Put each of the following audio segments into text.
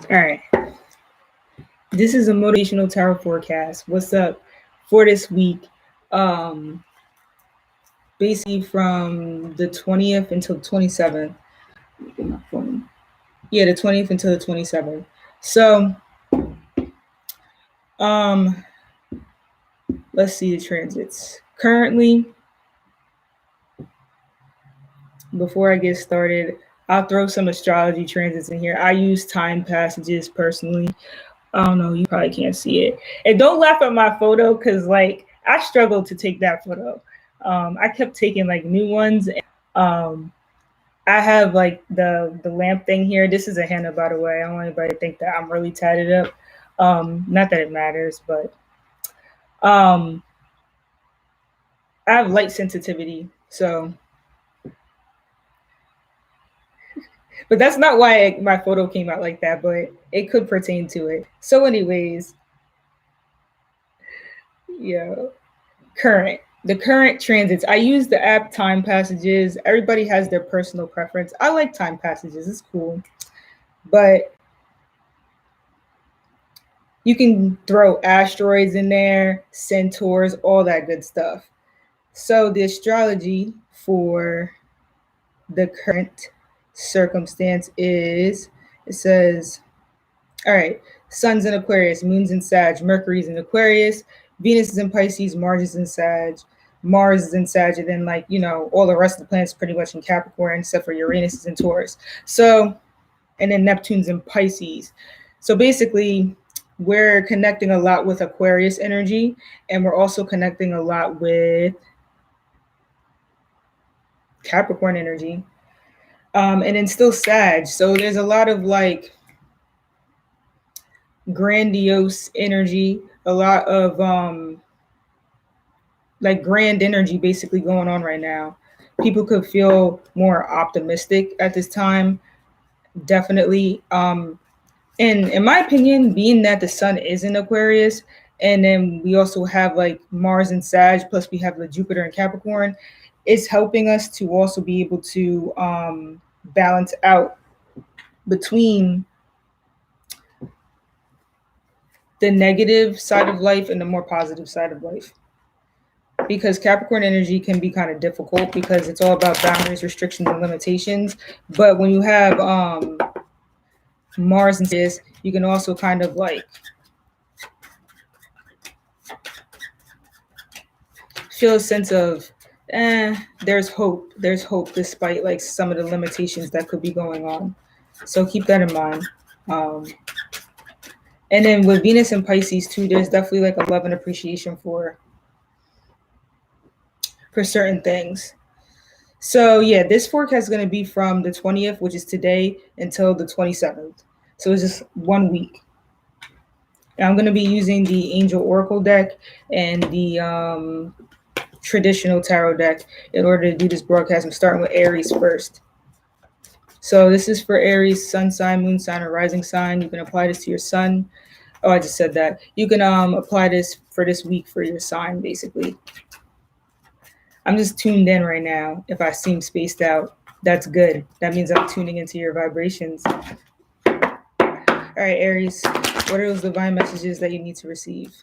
All right. This is a motivational tarot forecast. What's up for this week? Um, Basically from the 20th until 27th. Get my phone. Yeah, the 20th until the 27th. So, um, let's see the transits. Currently, before I get started, I'll throw some astrology transits in here. I use time passages personally. I don't know, you probably can't see it. And don't laugh at my photo because, like, I struggled to take that photo. I kept taking like new ones. Um, I have like the lamp thing here. This is a henna, by the way. I don't want anybody to think that I'm really tatted up. Not that it matters, but um, I have light sensitivity. So, but that's not why my photo came out like that. But it could pertain to it. So, anyways, yeah. The current transits. I use the app Time Passages. Everybody has their personal preference. I like Time Passages. It's cool. But you can throw asteroids in there, centaurs, all that good stuff. So the astrology for the current circumstance is, it says, all right, Sun's in Aquarius, Moon's in Sag, Mercury's in Aquarius, Venus is in Pisces, Mars is in Sag, Mars is in Sag, and then, like, all the rest of the planets pretty much in Capricorn, except for Uranus is in Taurus. So, and then Neptune's in Pisces. So basically, we're connecting a lot with Aquarius energy, and we're also connecting a lot with Capricorn energy. And then still Sag. So there's a lot of like grandiose energy, a lot of like grand energy basically going on right now. People could feel more optimistic at this time, definitely. And in my opinion, being that the sun is in Aquarius, and then we also have like Mars and Sag, plus we have the Jupiter and Capricorn, it's helping us to also be able to balance out between the negative side of life and the more positive side of life. Because Capricorn energy can be kind of difficult because it's all about boundaries, restrictions, and limitations. But when you have Mars and this, you can also kind of like feel a sense of there's hope despite like some of the limitations that could be going on. So keep that in mind. And then with Venus and Pisces too, there's definitely like a love and appreciation for certain things. So yeah, this forecast is going to be from the 20th, which is today, until the 27th. So it's just 1 week. And I'm going to be using the Angel Oracle deck and the traditional tarot deck in order to do this broadcast. I'm starting with Aries first. So this is for Aries, sun sign, moon sign, or rising sign. You can apply this to your sun. Oh, I just said that. You can apply this for this week for your sign, basically. I'm just tuned in right now. If I seem spaced out, that's good. That means I'm tuning into your vibrations. All right, Aries, what are those divine messages that you need to receive?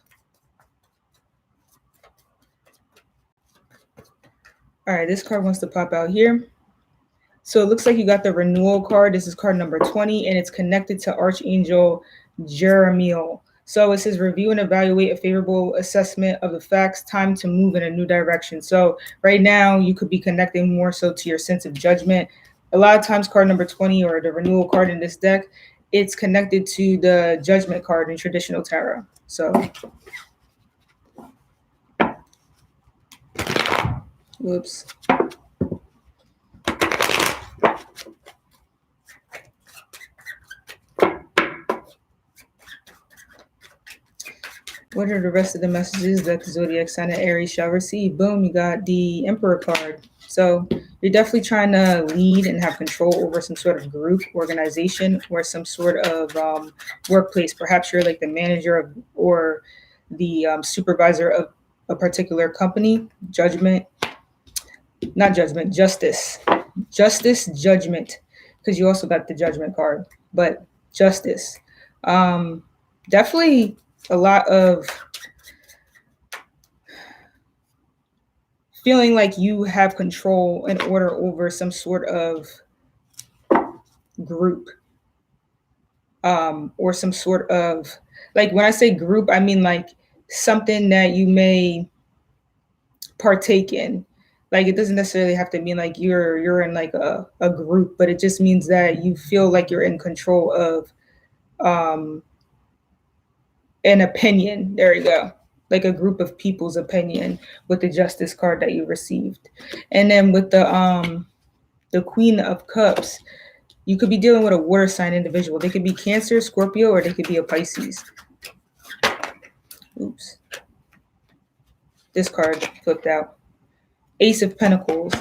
All right, this card wants to pop out here. So it looks like you got the renewal card. This is card number 20, and it's connected to Archangel Jeremiel. So it says review and evaluate a favorable assessment of the facts, time to move in a new direction. So right now you could be connecting more so to your sense of judgment. A lot of times card number 20 or the renewal card in this deck, it's connected to the judgment card in traditional tarot. So, whoops. What are the rest of the messages that the zodiac sign of Aries shall receive? Boom, you got the Emperor card. So you're definitely trying to lead and have control over some sort of group, organization, or some sort of workplace. Perhaps you're like the manager of, or the supervisor of a particular company. Judgment, not judgment, justice. Justice, judgment, because you also got the judgment card, but justice. Definitely a lot of feeling like you have control and order over some sort of group, or some sort of, like, when I say group, I mean like something that you may partake in. Like, it doesn't necessarily have to mean like you're in like a group, but it just means that you feel like you're in control of um, an opinion. There you go. Like a group of people's opinion with the justice card that you received. And then with the Queen of Cups, you could be dealing with a water sign individual. They could be Cancer, Scorpio, or they could be a Pisces. Oops. This card flipped out. Ace of Pentacles.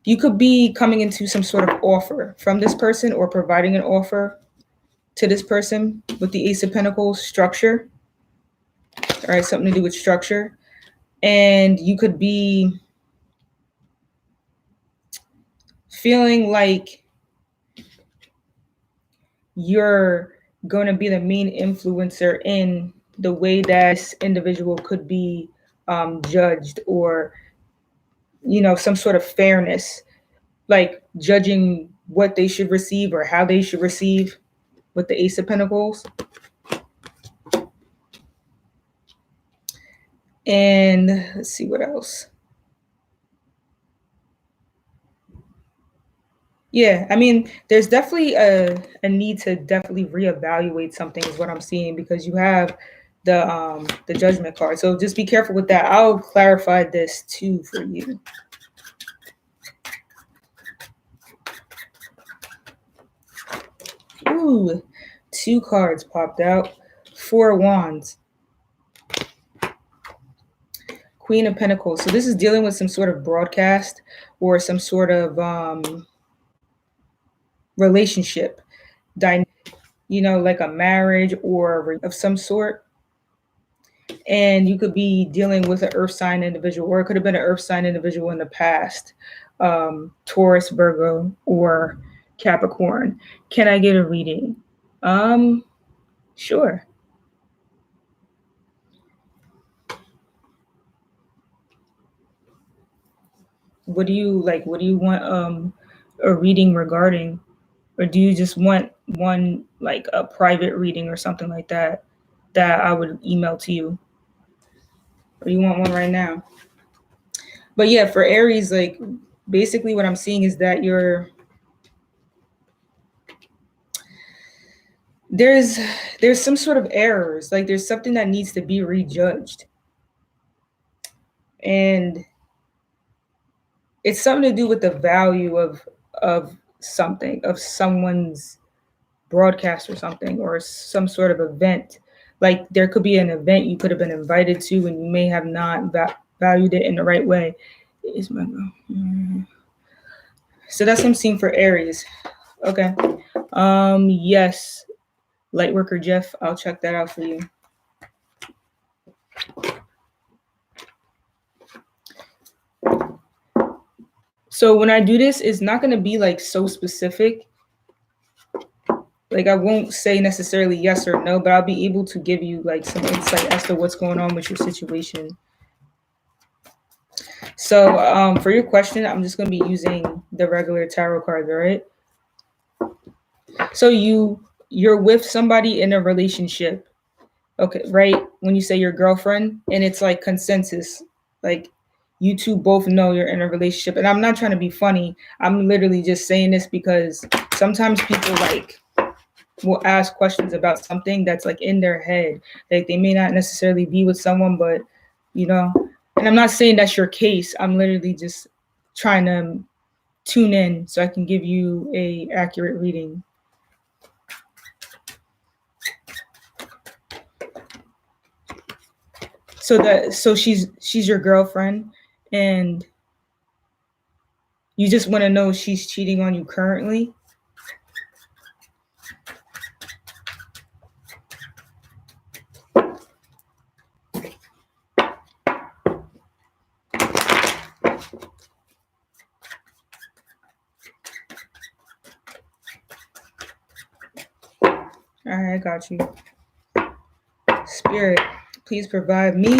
You could be coming into some sort of offer from this person or providing an offer to this person with the Ace of Pentacles. Structure. All right, something to do with structure. And you could be feeling like you're going to be the main influencer in the way that this individual could be judged, or, some sort of fairness, like judging what they should receive or how they should receive with the Ace of Pentacles. And let's see what else. Yeah, I mean, there's definitely a need to definitely reevaluate something is what I'm seeing, because you have the Judgment card. So just be careful with that. I'll clarify this too for you. Ooh, 2 cards popped out. 4 wands. Queen of Pentacles. So this is dealing with some sort of broadcast or some sort of relationship, like a marriage or of some sort. And you could be dealing with an earth sign individual, or it could have been an earth sign individual in the past, Taurus, Virgo, or Capricorn. Can I get a reading? Sure. What do you like? What do you want a reading regarding? Or do you just want one, like a private reading or something like that I would email to you? Or you want one right now? But yeah, for Aries, like, basically what I'm seeing is that there's some sort of errors, like there's something that needs to be rejudged, and it's something to do with the value of something, of someone's broadcast or something, or some sort of event. Like, there could be an event you could have been invited to and you may have not valued it in the right way. Is my So that's what I'm seeing for Aries. Okay. Yes, Lightworker Jeff, I'll check that out for you. So when I do this, it's not going to be like so specific. Like, I won't say necessarily yes or no, but I'll be able to give you like some insight as to what's going on with your situation. So for your question, I'm just going to be using the regular tarot cards, all right? So you're with somebody in a relationship. Okay, right? When you say your girlfriend, and it's like consensus, like you two both know you're in a relationship. And I'm not trying to be funny. I'm literally just saying this because sometimes people like will ask questions about something that's like in their head. Like, they may not necessarily be with someone, but and I'm not saying that's your case. I'm literally just trying to tune in so I can give you a accurate reading. So she's your girlfriend, and you just want to know if she's cheating on you currently. All right, I got you. Spirit, please provide me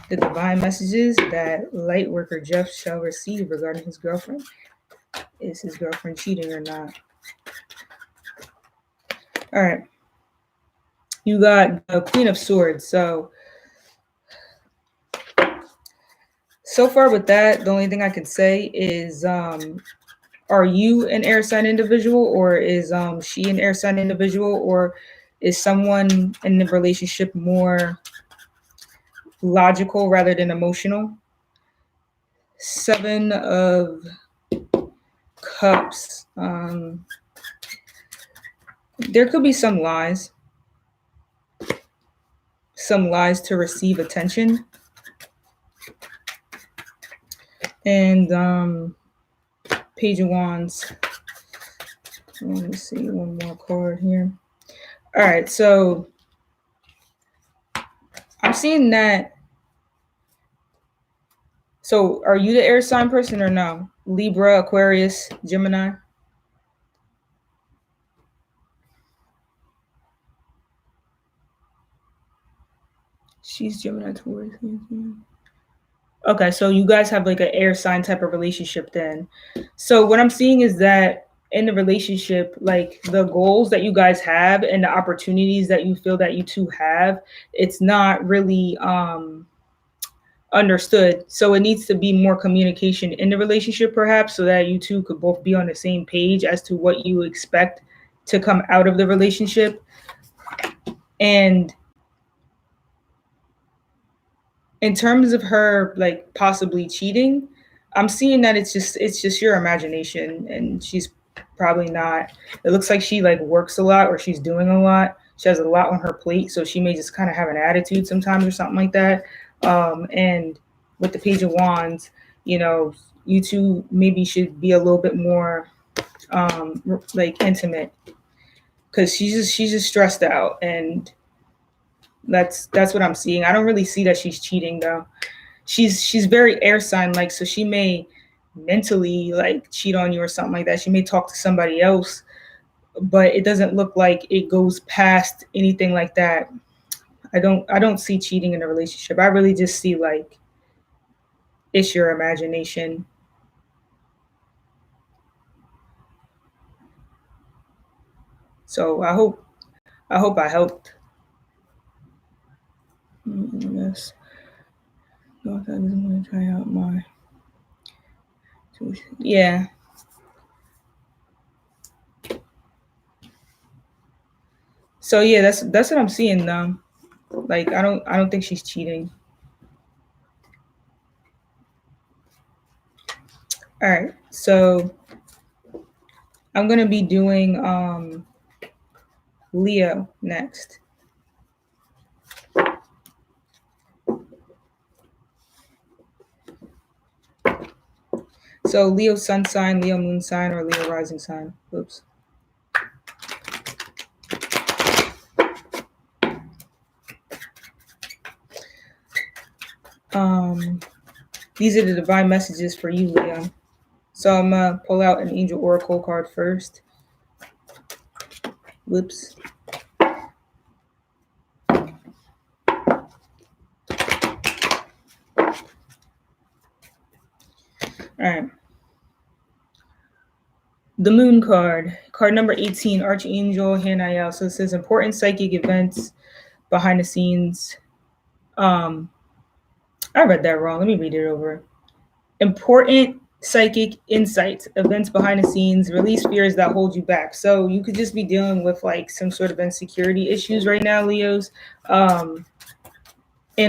the divine messages that light worker Jeff shall receive regarding his girlfriend. Is his girlfriend cheating or not? All right. You got the Queen of Swords. So far with that, the only thing I can say is, are you an air sign individual, or is she an air sign individual, or is someone in the relationship more logical rather than emotional? Seven of Cups. There could be some lies to receive attention. And Page of Wands. Let me see one more card here. All right, so I'm seeing that. So are you the air sign person or no? Libra, Aquarius, Gemini? She's Gemini, Taurus. Okay, so you guys have like an air sign type of relationship then. So what I'm seeing is that in the relationship, like the goals that you guys have and the opportunities that you feel that you two have, it's not really understood. So it needs to be more communication in the relationship perhaps, so that you two could both be on the same page as to what you expect to come out of the relationship. And in terms of her like possibly cheating, I'm seeing that it's just your imagination, and she's probably not. It looks like she like works a lot, or she's doing a lot. She has a lot on her plate, so she may just kind of have an attitude sometimes or something like that. And with the Page of Wands, you two maybe should be a little bit more like intimate, because she's just stressed out, and that's what I'm seeing. I don't really see that she's cheating though. She's very air sign like, so she may mentally like cheat on you or something like that. She may talk to somebody else, but it doesn't look like it goes past anything like that. I don't see cheating in a relationship. I really just see like it's your imagination. So I hope I helped. Yes. No, I just want to try out my. Yeah. So yeah, that's what I'm seeing though. Like I don't think she's cheating. All right. So I'm gonna be doing Leo next. So Leo sun sign, Leo moon sign, or Leo rising sign. Oops. These are the divine messages for you, Leo. So I'm gonna pull out an angel oracle card first. Whoops. All right. The moon card number 18, Archangel Hanael. So it says important psychic events behind the scenes. I read that wrong. Let me read it over. Important psychic insights, events behind the scenes, release fears that hold you back. So you could just be dealing with like some sort of insecurity issues right now, Leos. And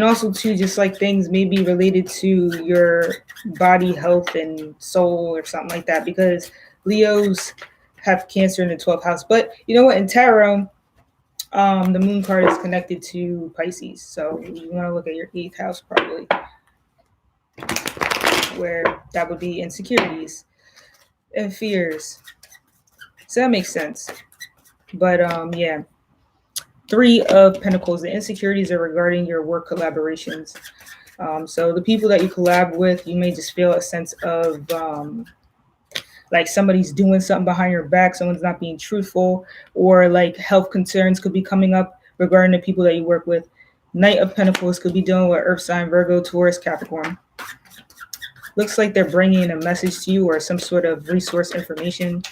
also too, just like things maybe related to your body health and soul or something like that, because Leos have Cancer in the 12th house. But you know what, in tarot, the moon card is connected to Pisces, so you want to look at your 8th house probably, where that would be insecurities and fears. So that makes sense. But yeah, 3 of Pentacles, the insecurities are regarding your work collaborations. So the people that you collab with, you may just feel a sense of like somebody's doing something behind your back, someone's not being truthful, or like health concerns could be coming up regarding the people that you work with. Knight of Pentacles could be dealing with Earth sign, Virgo, Taurus, Capricorn. Looks like they're bringing a message to you or some sort of resource information.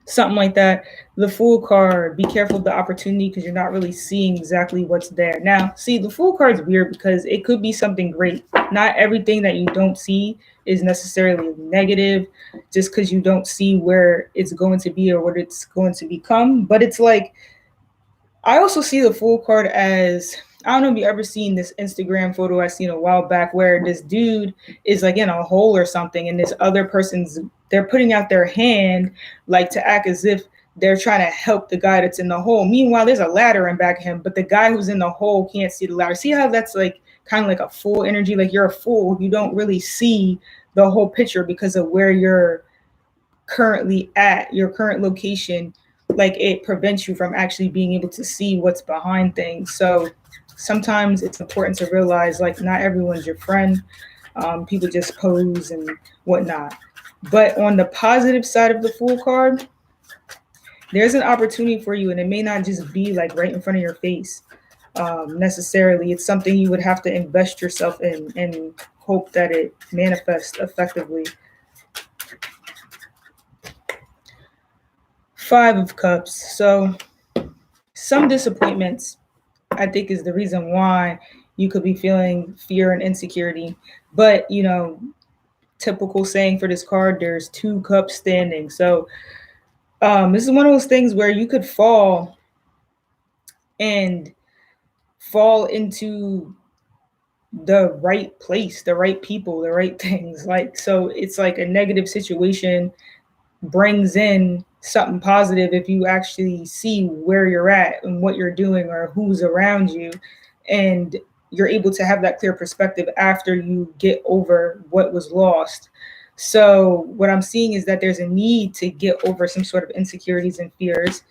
Something like that. The Fool card, be careful of the opportunity because you're not really seeing exactly what's there. Now, see, the Fool card is weird because it could be something great. Not everything that you don't see is necessarily negative just because you don't see where it's going to be or what it's going to become. But it's like, I also see the Fool card as, I don't know if you ever seen this Instagram photo I seen a while back where this dude is like in a hole or something, and this other person's, they're putting out their hand like to act as if they're trying to help the guy that's in the hole. Meanwhile, there's a ladder in back of him, but the guy who's in the hole can't see the ladder. See how that's like kind of like a fool energy? Like you're a fool. You don't really see the whole picture because of where you're currently at, your current location. Like it prevents you from actually being able to see what's behind things. So sometimes it's important to realize like not everyone's your friend. People just pose and whatnot. But on the positive side of the Fool card, there's an opportunity for you, and it may not just be like right in front of your face necessarily. It's something you would have to invest yourself in and hope that it manifests effectively. Five of Cups. So some disappointments, I think, is the reason why you could be feeling fear and insecurity. But, you know, typical saying for this card, there's two cups standing. So this is one of those things where you could fall and fall into the right place, the right people, the right things. Like, so it's like a negative situation brings in something positive if you actually see where you're at and what you're doing or who's around you, and you're able to have that clear perspective after you get over what was lost. So what I'm seeing is that there's a need to get over some sort of insecurities and fears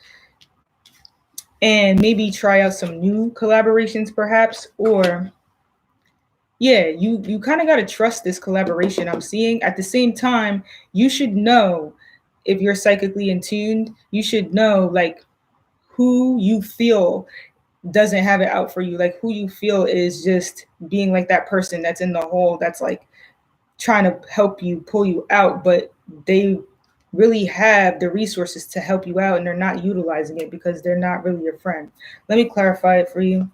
and maybe try out some new collaborations perhaps, or yeah, you kind of got to trust this collaboration I'm seeing. At the same time, you should know, if you're psychically in tuned, you should know like who you feel doesn't have it out for you, like who you feel is just being like that person that's in the hole, that's like trying to help you pull you out, but they really have the resources to help you out and they're not utilizing it because they're not really your friend. Let me clarify it for you.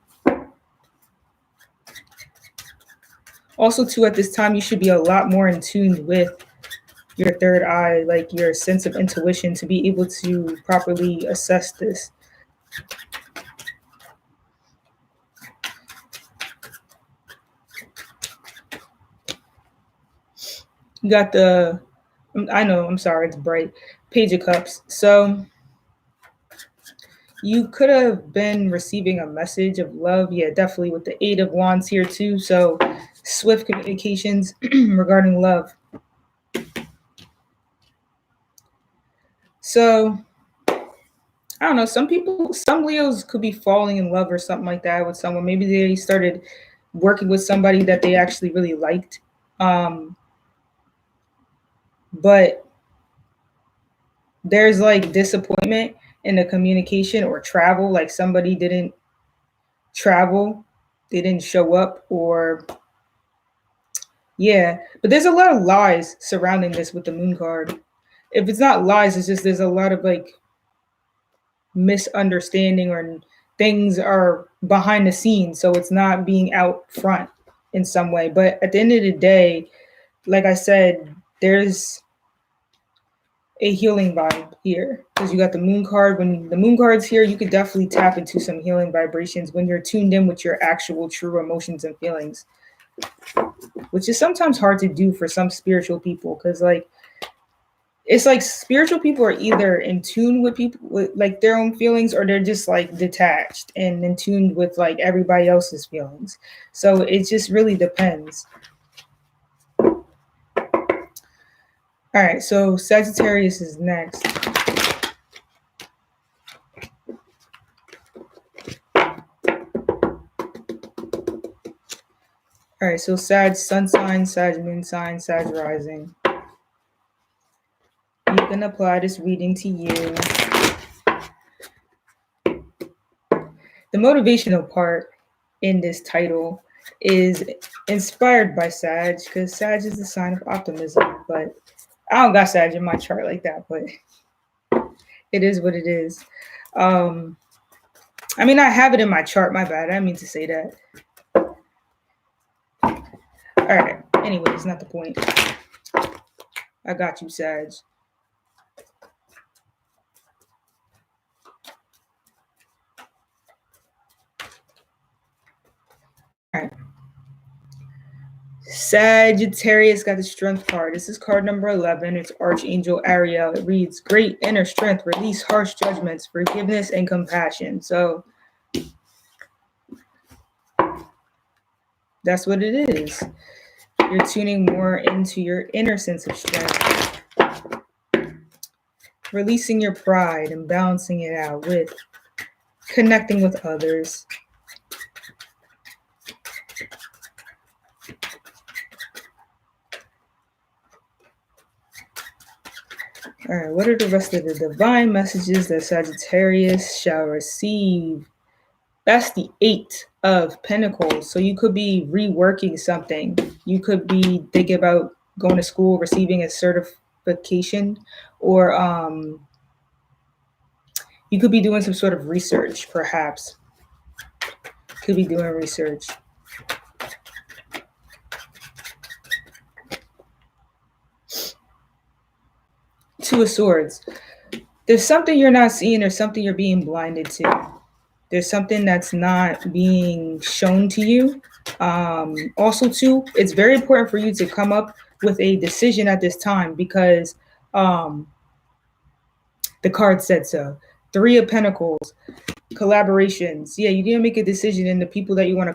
Also, too, at this time, you should be a lot more in tune with your third eye, like your sense of intuition, to be able to properly assess this. You got the, I know, I'm sorry, it's bright, Page of Cups. So you could have been receiving a message of love. Yeah, definitely with the Eight of Wands here too. So swift communications regarding love. So I don't know, some people, some Leos could be falling in love or something like that with someone. Maybe they started working with somebody that they actually really liked. But there's like disappointment in the communication or travel, like somebody didn't travel, they didn't show up, or yeah. But there's a lot of lies surrounding this with the Moon card. If it's not lies, it's just there's a lot of like misunderstanding or things are behind the scenes, so it's not being out front in some way. But at the end of the day, like I said, there's a healing vibe here because you got the Moon card. When the Moon card's here, you could definitely tap into some healing vibrations when you're tuned in with your actual true emotions and feelings, which is sometimes hard to do for some spiritual people because like it's like spiritual people are either in tune with people with like their own feelings, or they're just like detached and in tune with like everybody else's feelings. So it just really depends. All right, so Sagittarius is next. All right, so Sag sun sign, Sag moon sign, Sag rising. You can apply this reading to you. The motivational part in this title is inspired by Sag because Sag is the sign of optimism. But I don't got Sag in my chart like that, but it is what it is. I mean, I have it in my chart. My bad. I didn't mean to say that. All right. Anyways, not the point. I got you, Sag. All right. Sagittarius got the strength card. This is card number 11. It's Archangel Ariel. It reads, great inner strength, release harsh judgments, forgiveness, and compassion. So that's what it is. You're tuning more into your inner sense of strength, releasing your pride and balancing it out with connecting with others. All right, what are the rest of the divine messages that Sagittarius shall receive? That's the 8 of Pentacles. So you could be reworking something. You could be thinking about going to school, receiving a certification, or you could be doing some sort of research, perhaps. Could be doing research. Two of Swords. There's something you're not seeing. There's something you're being blinded to. There's something that's not being shown to you. Also, too, it's very important for you to come up with a decision at this time because the card said so. 3 of Pentacles, collaborations. Yeah, you need to make a decision in the people that you want to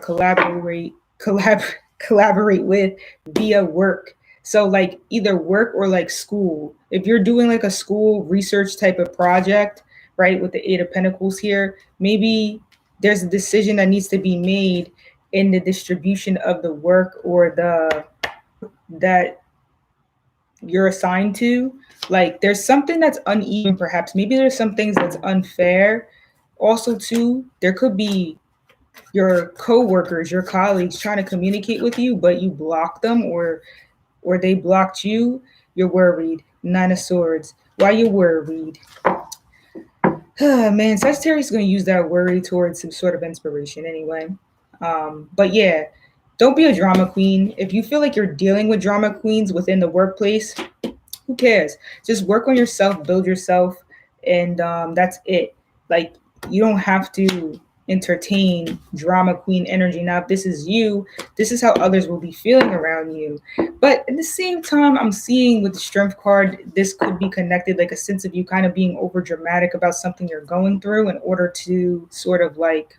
collaborate with via work. So like either work or like school. If you're doing like a school research type of project, right, with the 8 of Pentacles here, maybe there's a decision that needs to be made in the distribution of the work or the that you're assigned to. Like there's something that's uneven, perhaps. Maybe there's some things that's unfair. Also, too, there could be your coworkers, your colleagues trying to communicate with you, but you block them or they blocked you. You're worried. 9 of Swords. Why you worried? Man, Sagittarius is going to use that worry towards some sort of inspiration anyway. But yeah, don't be a drama queen. If you feel like you're dealing with drama queens within the workplace, who cares? Just work on yourself, build yourself, and that's it. Like, you don't have to entertain drama queen energy. Now, if this is you, this is how others will be feeling around you. But at the same time, I'm seeing with the strength card, this could be connected, like a sense of you kind of being over dramatic about something you're going through in order to sort of like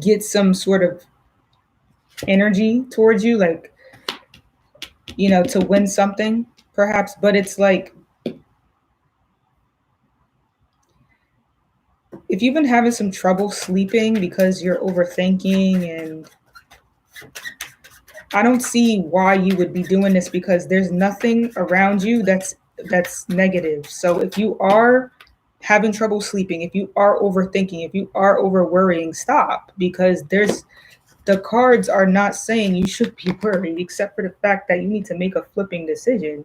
get some sort of energy towards you, like, you know, to win something perhaps. But it's like, if you've been having some trouble sleeping because you're overthinking, and I don't see why you would be doing this because there's nothing around you that's negative. So if you are having trouble sleeping, if you are overthinking, if you are over worrying, stop, because the cards are not saying you should be worried, except for the fact that you need to make a flipping decision.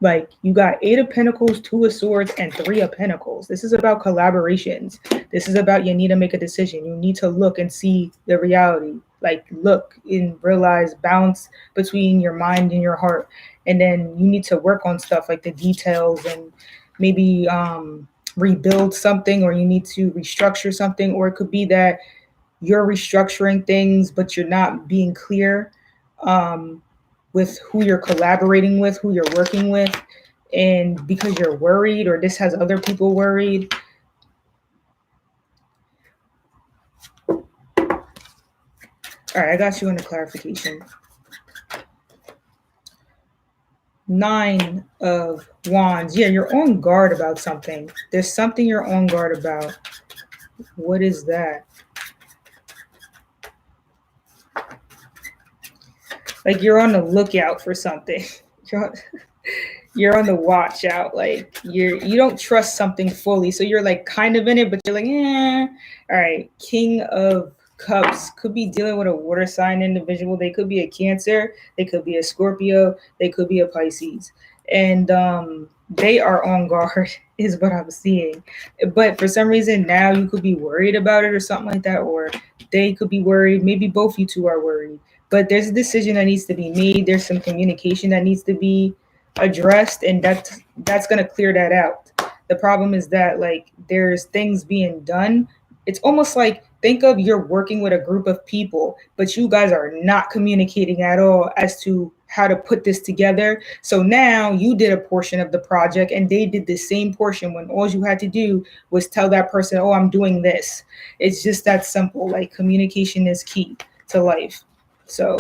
Like, you got 8 of Pentacles, 2 of Swords, and 3 of Pentacles. This is about collaborations. This is about, you need to make a decision. You need to look and see the reality. Like, look and realize balance between your mind and your heart. And then you need to work on stuff like the details and maybe rebuild something, or you need to restructure something. Or it could be that you're restructuring things, but you're not being clear with who you're collaborating with, who you're working with, and because you're worried, or this has other people worried. All right, I got you in the clarification. 9 of Wands. Yeah, you're on guard about something. There's something you're on guard about. What is that? Like you're on the lookout for something. You're on, you're on the watch out. Like you don't trust something fully, so you're like kind of in it, but you're like, yeah. All right, King of Cups could be dealing with a water sign individual. They could be a Cancer. They could be a Scorpio. They could be a Pisces, and they are on guard, is what I'm seeing. But for some reason now you could be worried about it or something like that, or they could be worried. Maybe both you two are worried. But there's a decision that needs to be made. There's some communication that needs to be addressed, and that's going to clear that out. The problem is that like there's things being done. It's almost like, think of, you're working with a group of people, but you guys are not communicating at all as to how to put this together. So now you did a portion of the project and they did the same portion, when all you had to do was tell that person, oh, I'm doing this. It's just that simple. Like communication is key to life. So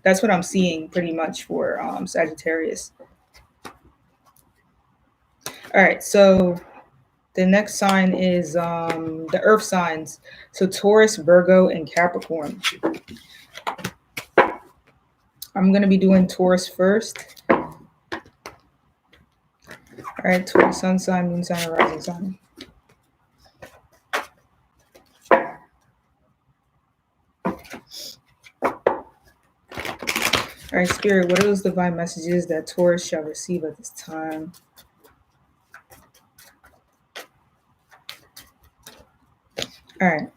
that's what I'm seeing pretty much for Sagittarius. All right, so the next sign is the earth signs. So Taurus, Virgo, and Capricorn. I'm going to be doing Taurus first. All right, Taurus, sun sign, moon sign, rising sign. All right, Spirit, what are those divine messages that Taurus shall receive at this time? All right.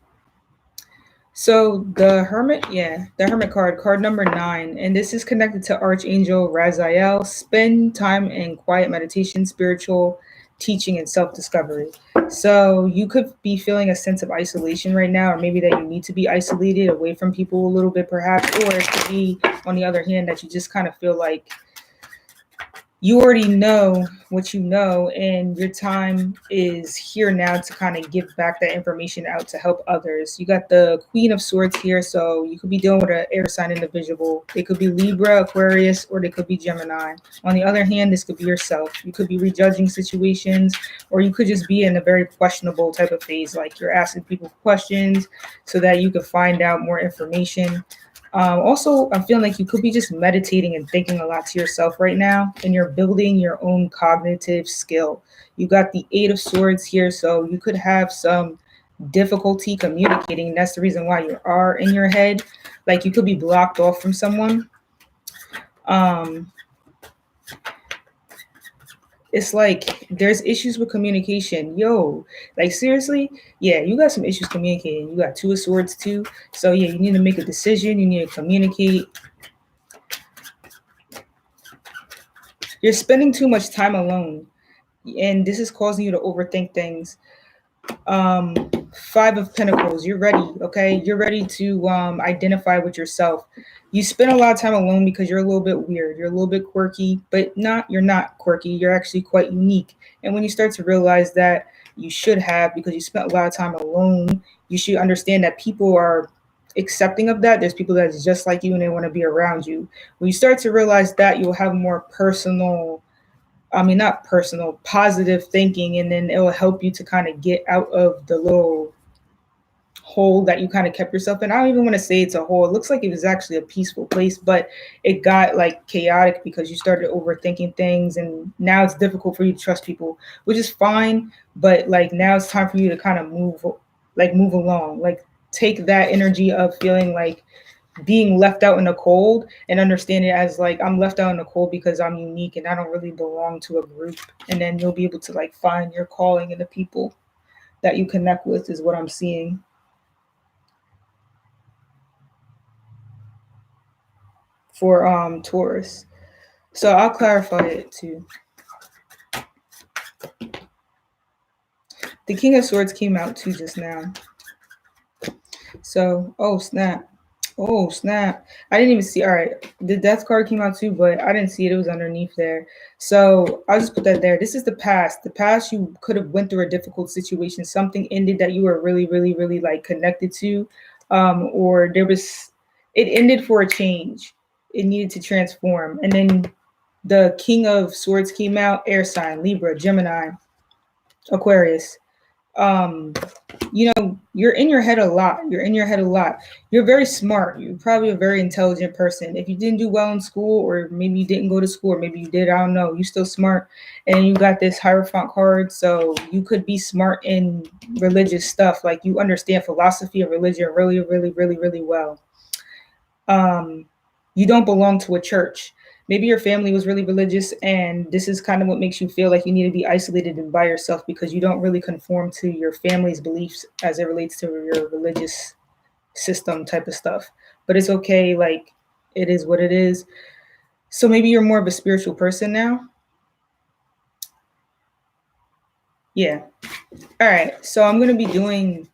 So the Hermit, the Hermit card number 9, and this is connected to Archangel Raziel. Spend time in quiet meditation, spiritual teaching, and self-discovery. So you could be feeling a sense of isolation right now, or maybe that you need to be isolated away from people a little bit perhaps, or it could be, on the other hand, that you just kind of feel like you already know what you know, and your time is here now to kind of give back that information out to help others. You got the Queen of Swords here, so you could be dealing with an air sign individual. They could be Libra, Aquarius, or they could be Gemini. On the other hand, this could be yourself. You could be rejudging situations, or you could just be in a very questionable type of phase, like you're asking people questions so that you could find out more information. Also, I'm feeling like you could be just meditating and thinking a lot to yourself right now, and you're building your own cognitive skill. You got the Eight of Swords here, so you could have some difficulty communicating. That's the reason why you are in your head. Like you could be blocked off from someone. It's like there's issues with communication. Yo, like seriously, yeah, you got some issues communicating. You got Two of Swords too. So yeah, you need to make a decision. You need to communicate. You're spending too much time alone, and this is causing you to overthink things. Five of Pentacles, you're ready, okay? You're ready to identify with yourself. You spend a lot of time alone because you're a little bit weird. You're a little bit quirky, but you're not quirky. You're actually quite unique. And when you start to realize that, you should have, because you spent a lot of time alone, you should understand that people are accepting of that. There's people that's just like you and they want to be around you. When you start to realize that, you'll have more not personal, positive thinking, and then it will help you to kind of get out of the little hole that you kind of kept yourself in. I don't even want to say it's a hole. It looks like it was actually a peaceful place, but it got like chaotic because you started overthinking things, and now it's difficult for you to trust people, which is fine. But like now it's time for you to kind of move along. Like take that energy of feeling like being left out in the cold and understand it as like, I'm left out in the cold because I'm unique and I don't really belong to a group. And then you'll be able to like find your calling in the people that you connect with, is what I'm seeing. For Taurus. So I'll clarify it too. The King of Swords came out too just now. So, oh snap. Oh snap. I didn't even see. All right. The Death card came out too, but I didn't see it. It was underneath there. So I'll just put that there. This is the past. The past, you could have went through a difficult situation. Something ended that you were really, really, really like connected to. Or it ended for a change. It needed to transform. And then the King of Swords came out, air sign, Libra, Gemini, Aquarius. Um, you're in your head a lot. You're in your head a lot. You're very smart. You're probably a very intelligent person. If you didn't do well in school, or maybe you didn't go to school, or maybe you did, I don't know, you're still smart. And you got this Hierophant card, so you could be smart in religious stuff. Like you understand philosophy of religion really, really, really, really well. um, you don't belong to a church. Maybe your family was really religious, and this is kind of what makes you feel like you need to be isolated and by yourself because you don't really conform to your family's beliefs as it relates to your religious system type of stuff. But it's okay, like it is what it is. So maybe you're more of a spiritual person now. Yeah. All right. So I'm going to be doing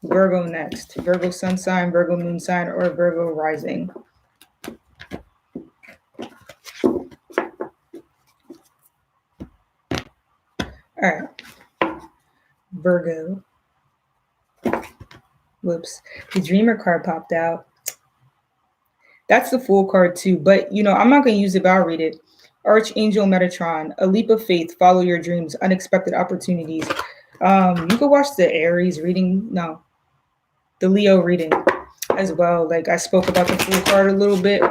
Virgo next. Virgo sun sign, Virgo moon sign, or Virgo rising. All right. Virgo. Whoops. The Dreamer card popped out. That's the Fool card too, but I'm not going to use it, but I'll read it. Archangel Metatron, a leap of faith, follow your dreams, unexpected opportunities. You could watch the Aries reading, no, the Leo reading as well. Like I spoke about the Fool card a little bit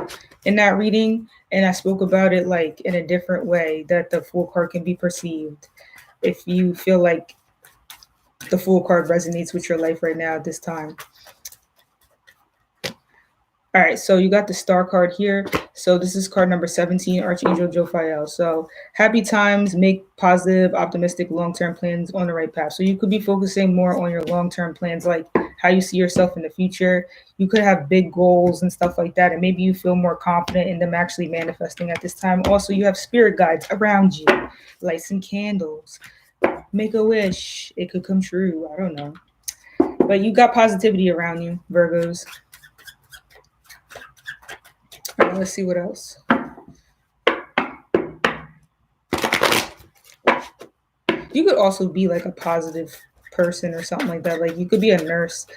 in that reading, and I spoke about it like in a different way that the Fool card can be perceived. If you feel like the Fool card resonates with your life right now at this time. All right, so you got the star card here. So this is card number 17, Archangel Jophiel. So happy times, make positive, optimistic, long-term plans on the right path. So you could be focusing more on your long-term plans, like how you see yourself in the future. You could have big goals and stuff like that, and maybe you feel more confident in them actually manifesting at this time. Also, you have spirit guides around you. Light some candles, make a wish. It could come true. I don't know. But you got positivity around you, Virgos. All right, let's see what else. You could also be like a positive person or something like that. Like you could be a nurse,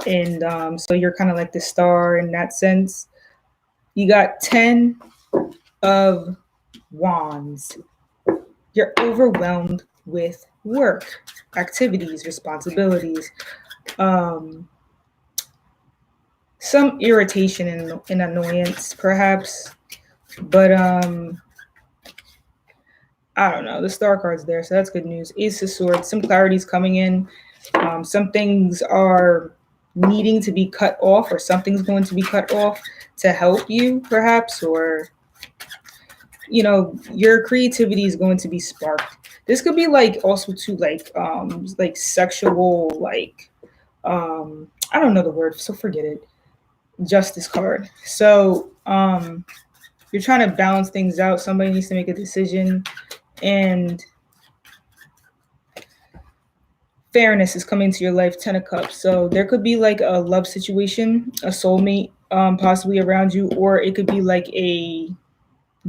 and so you're kind of like the star in that sense. You got 10 of Wands. You're overwhelmed with work, activities, responsibilities, some irritation and annoyance, perhaps. But I don't know. The star card's there, so that's good news. Ace of Swords. Some clarity's coming in. Some things are needing to be cut off, or something's going to be cut off to help you, perhaps, or your creativity is going to be sparked. This could be like also too like sexual, like I don't know the word, so forget it. Justice card. So you're trying to balance things out. Somebody needs to make a decision, and fairness is coming to your life. 10 of Cups. So there could be like a love situation, a soulmate possibly around you, or it could be like a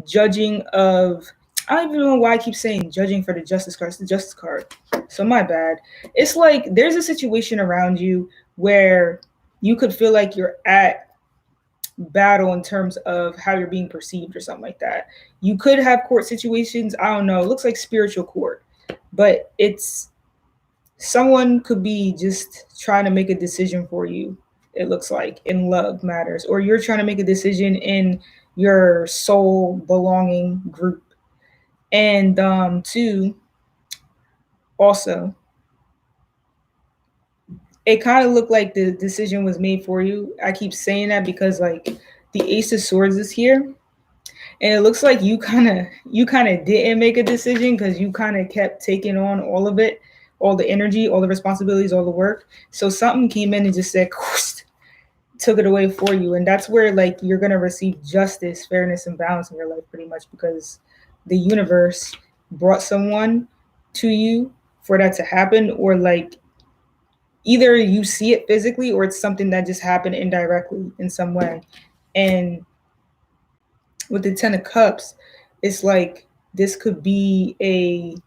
judging of, I don't even know why I keep saying judging for the Justice card. It's the Justice card. So my bad. It's like there's a situation around you where you could feel like you're at battle in terms of how you're being perceived or something like that. You could have court situations. I don't know. It looks like spiritual court, but it's someone could be just trying to make a decision for you. It looks like in love matters, or you're trying to make a decision in your soul belonging group. And two, also, it kind of looked like the decision was made for you. I keep saying that because like the Ace of Swords is here, and it looks like you kind of didn't make a decision because you kind of kept taking on all of it, all the energy, all the responsibilities, all the work. So something came in and just said took it away for you, and that's where like you're going to receive justice, fairness, and balance in your life pretty much, because the universe brought someone to you for that to happen, or like either you see it physically or it's something that just happened indirectly in some way. And with the 10 of Cups, it's like this could be it's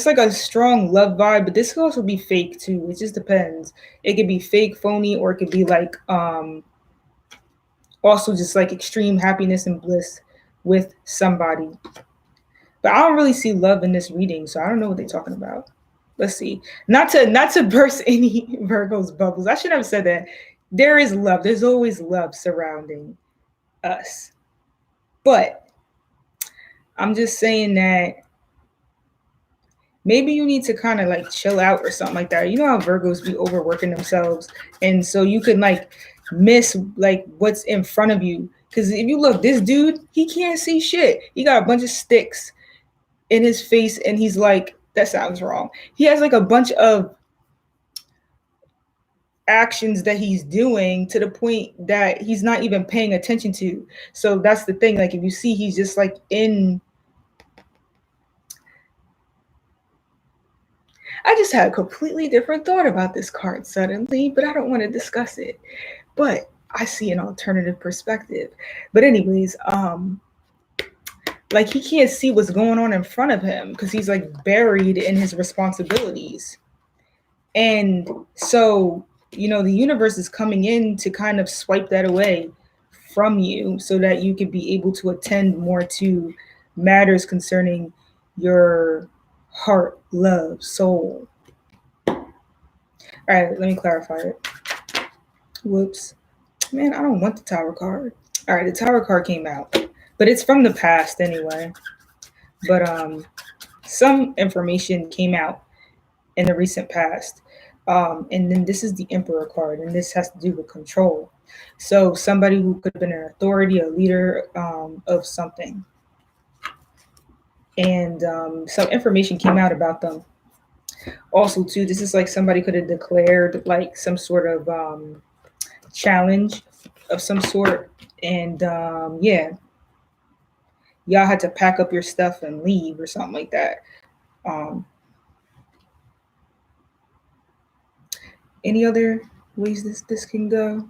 like a strong love vibe, but this could also be fake too. It just depends. It could be fake, phony, or it could be like also just like extreme happiness and bliss with somebody. But I don't really see love in this reading, so I don't know what they're talking about. Let's see. Not to burst any Virgo's bubbles. I should have said that. There is love. There's always love surrounding us. But I'm just saying that maybe you need to kind of like chill out or something like that. You know how Virgos be overworking themselves, and so you can like miss like what's in front of you. Because if you look, this dude, he can't see shit. He got a bunch of sticks in his face, and he's like, that sounds wrong. He has like a bunch of actions that he's doing to the point that he's not even paying attention to. So that's the thing. Like if you see, he's just like in. I just had a completely different thought about this card suddenly, but I don't want to discuss it. But I see an alternative perspective. But anyways, like he can't see what's going on in front of him because he's like buried in his responsibilities. And so, the universe is coming in to kind of swipe that away from you so that you can be able to attend more to matters concerning your heart, love, soul. All right, let me clarify it. Whoops. Man, I don't want the Tower card. All right, the Tower card came out, but it's from the past anyway. But some information came out in the recent past. And then this is the Emperor card, and this has to do with control. So somebody who could have been an authority, a leader of something. And some information came out about them. Also, too, this is like somebody could have declared like some sort of challenge of some sort. And yeah, y'all had to pack up your stuff and leave or something like that. Um, any other ways this can go?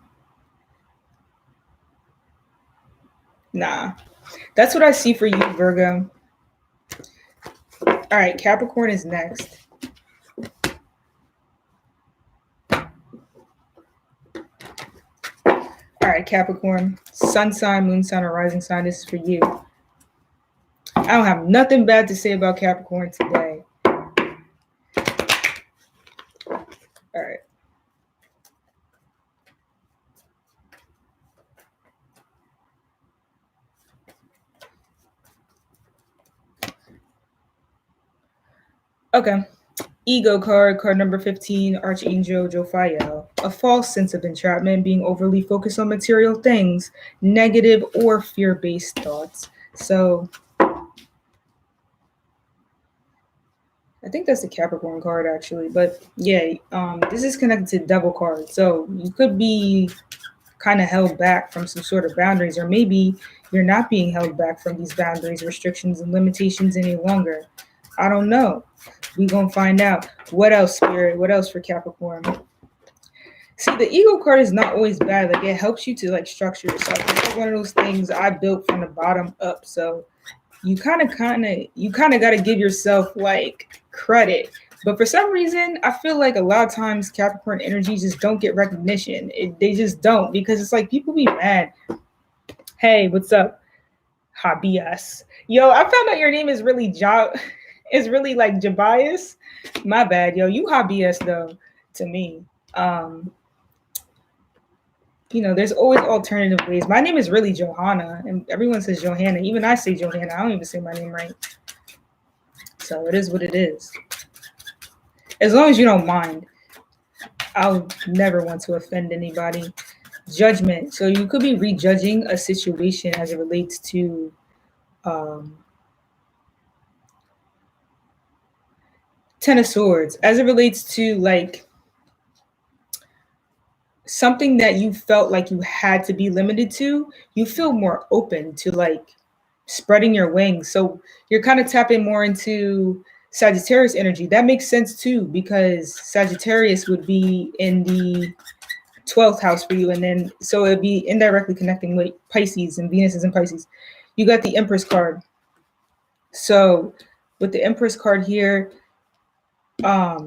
Nah, that's what I see for you, Virgo. All right, Capricorn is next. All right, Capricorn, sun sign, moon sign, or rising sign. This is for you. I don't have nothing bad to say about Capricorn today. All right. Okay. Ego card, card number 15, Archangel Jophiel. A false sense of entrapment, being overly focused on material things, negative or fear-based thoughts. So I think that's the Capricorn card actually. But yeah, this is connected to Devil card. So you could be kind of held back from some sort of boundaries, or maybe you're not being held back from these boundaries, restrictions, and limitations any longer. I don't know. We gonna find out. What else, Spirit? What else for Capricorn? See, the ego card is not always bad. Like it helps you to like structure yourself. It's like one of those things I built from the bottom up. So you kind of got to give yourself like credit. But for some reason, I feel like a lot of times Capricorn energies just don't get recognition. They just don't, because it's like people be mad. Hey, what's up? Habias. Yo, I found out your name is really is really like Jabias. My bad, yo. You Habias though to me. There's always alternative ways. My name is really Johanna, and everyone says Johanna. Even I say Johanna. I don't even say my name right. So it is what it is. As long as you don't mind. I'll never want to offend anybody. Judgment. So you could be rejudging a situation as it relates to Ten of Swords, as it relates to like something that you felt like you had to be limited to. You feel more open to like spreading your wings. So you're kind of tapping more into Sagittarius energy. That makes sense too, because Sagittarius would be in the 12th house for you. And then, so it'd be indirectly connecting with Pisces, and Venus is in Pisces. You got the Empress card. So with the Empress card here, let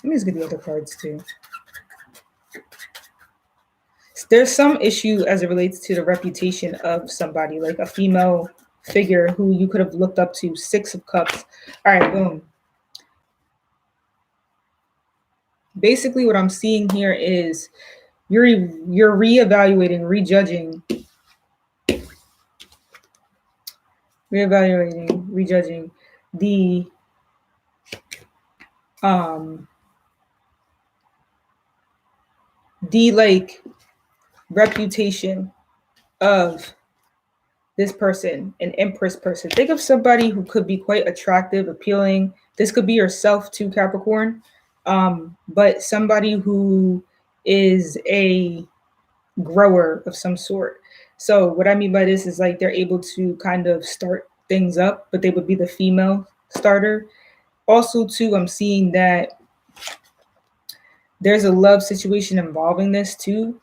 me just get the other cards too. There's some issue as it relates to the reputation of somebody, like a female figure who you could have looked up to. Six of Cups. All right, boom. Basically, what I'm seeing here is you're reevaluating, rejudging the um like reputation of this person, an Empress person. Think of somebody who could be quite attractive, appealing. This could be yourself too, Capricorn. But somebody who is a grower of some sort. So what I mean by this is like they're able to kind of start things up, but they would be the female starter. Also, too, I'm seeing that there's a love situation involving this too.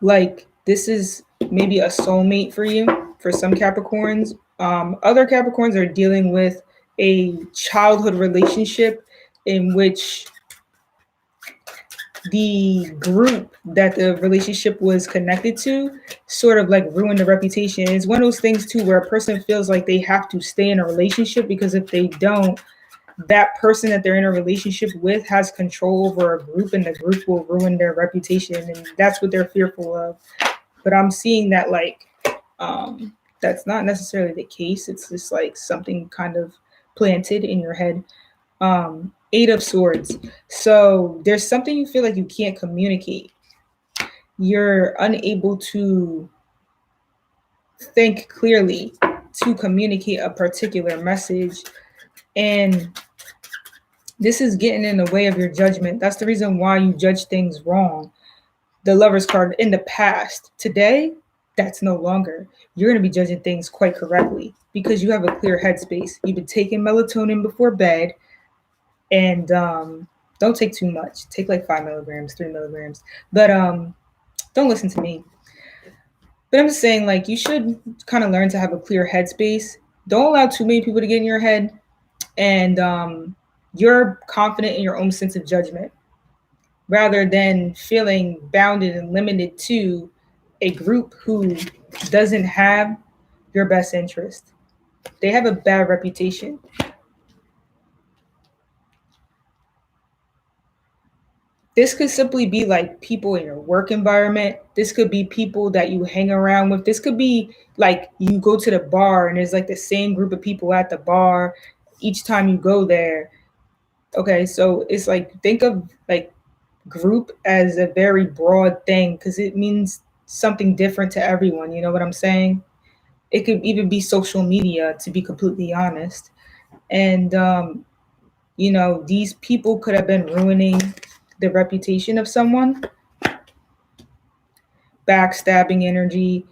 Like this is maybe a soulmate for you for some Capricorns. Other Capricorns are dealing with a childhood relationship in which the group that the relationship was connected to sort of like ruined the reputation. It's one of those things too where a person feels like they have to stay in a relationship because if they don't, that person that they're in a relationship with has control over a group and the group will ruin their reputation, and that's what they're fearful of. But I'm seeing that like that's not necessarily the case. It's just like something kind of planted in your head. Eight of Swords. So there's something you feel like you can't communicate. You're unable to think clearly to communicate a particular message, and this is getting in the way of your judgment. That's the reason why you judge things wrong. The Lover's card in the past. Today, that's no longer. You're going to be judging things quite correctly because you have a clear headspace. You've been taking melatonin before bed, and don't take too much. Take like 5 milligrams, 3 milligrams, but don't listen to me. But I'm just saying, like, you should kind of learn to have a clear headspace. Don't allow too many people to get in your head, and you're confident in your own sense of judgment rather than feeling bounded and limited to a group who doesn't have your best interest. They have a bad reputation. This could simply be like people in your work environment. This could be people that you hang around with. This could be like you go to the bar and there's like the same group of people at the bar each time you go there. Okay, so it's like think of like group as a very broad thing because it means something different to everyone. You know what I'm saying? It could even be social media, to be completely honest. And these people could have been ruining the reputation of someone, backstabbing energy.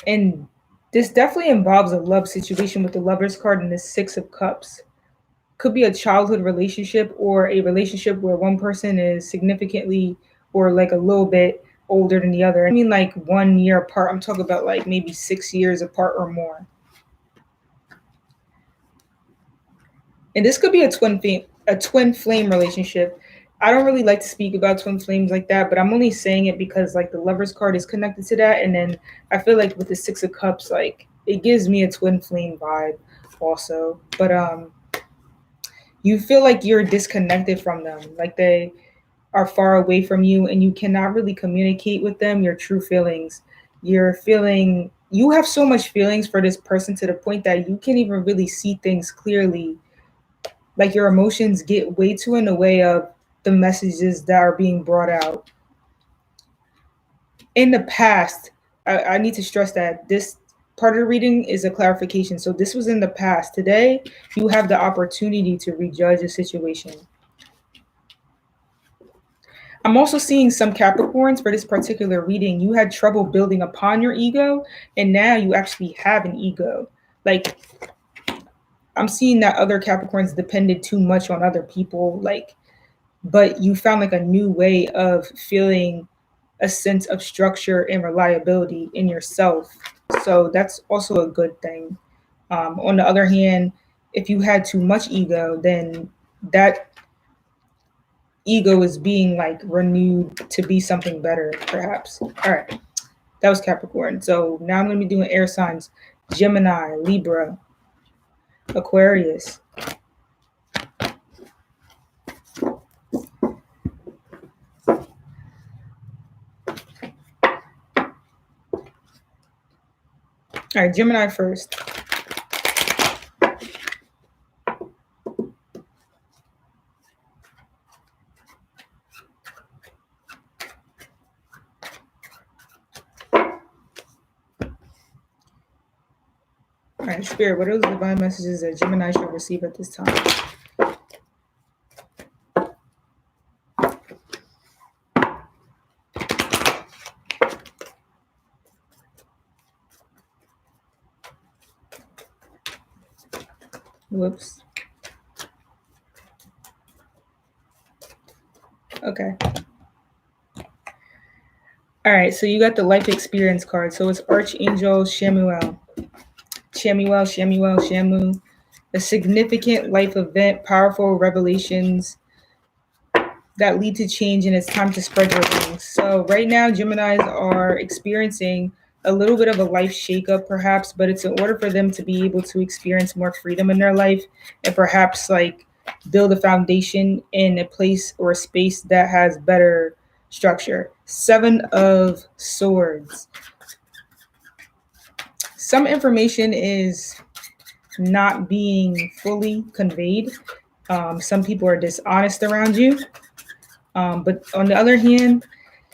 And this definitely involves a love situation with the Lover's card and the Six of Cups. Could be a childhood relationship or a relationship where one person is significantly or like a little bit older than the other. I mean, like 1 year apart. I'm talking about like maybe 6 years apart or more. And this could be a twin flame relationship. I don't really like to speak about twin flames like that, but I'm only saying it because like the Lover's card is connected to that, and then I feel like with the Six of Cups, like it gives me a twin flame vibe also. But you feel like you're disconnected from them, like they are far away from you, and you cannot really communicate with them your true feelings. You have so much feelings for this person to the point that you can't even really see things clearly. Like your emotions get way too in the way of the messages that are being brought out. In the past, I need to stress that this part of the reading is a clarification. So this was in the past. Today, you have the opportunity to rejudge a situation. I'm also seeing some Capricorns for this particular reading. You had trouble building upon your ego, and now you actually have an ego. Like, I'm seeing that other Capricorns depended too much on other people, like, but you found like a new way of feeling a sense of structure and reliability in yourself. So that's also a good thing. On the other hand, if you had too much ego, then that ego is being like renewed to be something better, perhaps. All right, that was Capricorn. So now I'm going to be doing air signs: Gemini, Libra, Aquarius. All right, Gemini first. All right, Spirit, what are those divine messages that Gemini should receive at this time? Whoops. Okay. All right, so you got the life experience card. So it's Archangel Shamuel. Shamu. A significant life event, powerful revelations that lead to change, and it's time to spread your wings. So right now, Geminis are experiencing a little bit of a life shakeup, perhaps, but it's in order for them to be able to experience more freedom in their life and perhaps like build a foundation in a place or a space that has better structure. Seven of Swords. Some information is not being fully conveyed. Some people are dishonest around you. But on the other hand,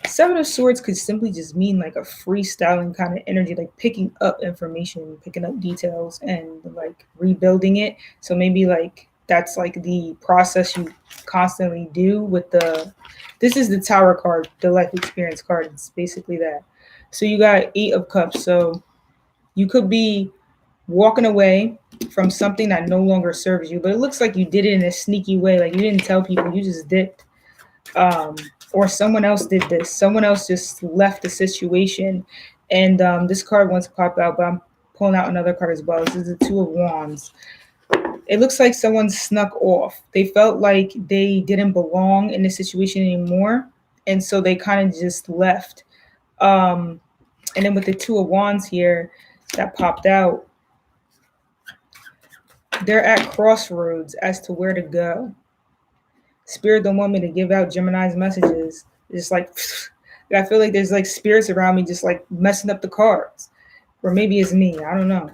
Seven of Swords could simply just mean like a freestyling kind of energy, like picking up information, picking up details, and like rebuilding it. So maybe like that's like the process you constantly do with the. This is the Tower card, the life experience card. It's basically that. So you got Eight of Cups. So you could be walking away from something that no longer serves you, but it looks like you did it in a sneaky way. Like you didn't tell people, you just dipped. Or someone else did this. Someone else just left the situation. And this card wants to pop out, but I'm pulling out another card as well. This is the Two of Wands. It looks like someone snuck off. They felt like they didn't belong in the situation anymore. And so they kind of just left. And then with the Two of Wands here that popped out, they're at crossroads as to where to go. Spirit don't want me to give out Gemini's messages. It's like I feel like there's like spirits around me just like messing up the cards. Or maybe it's me. I don't know.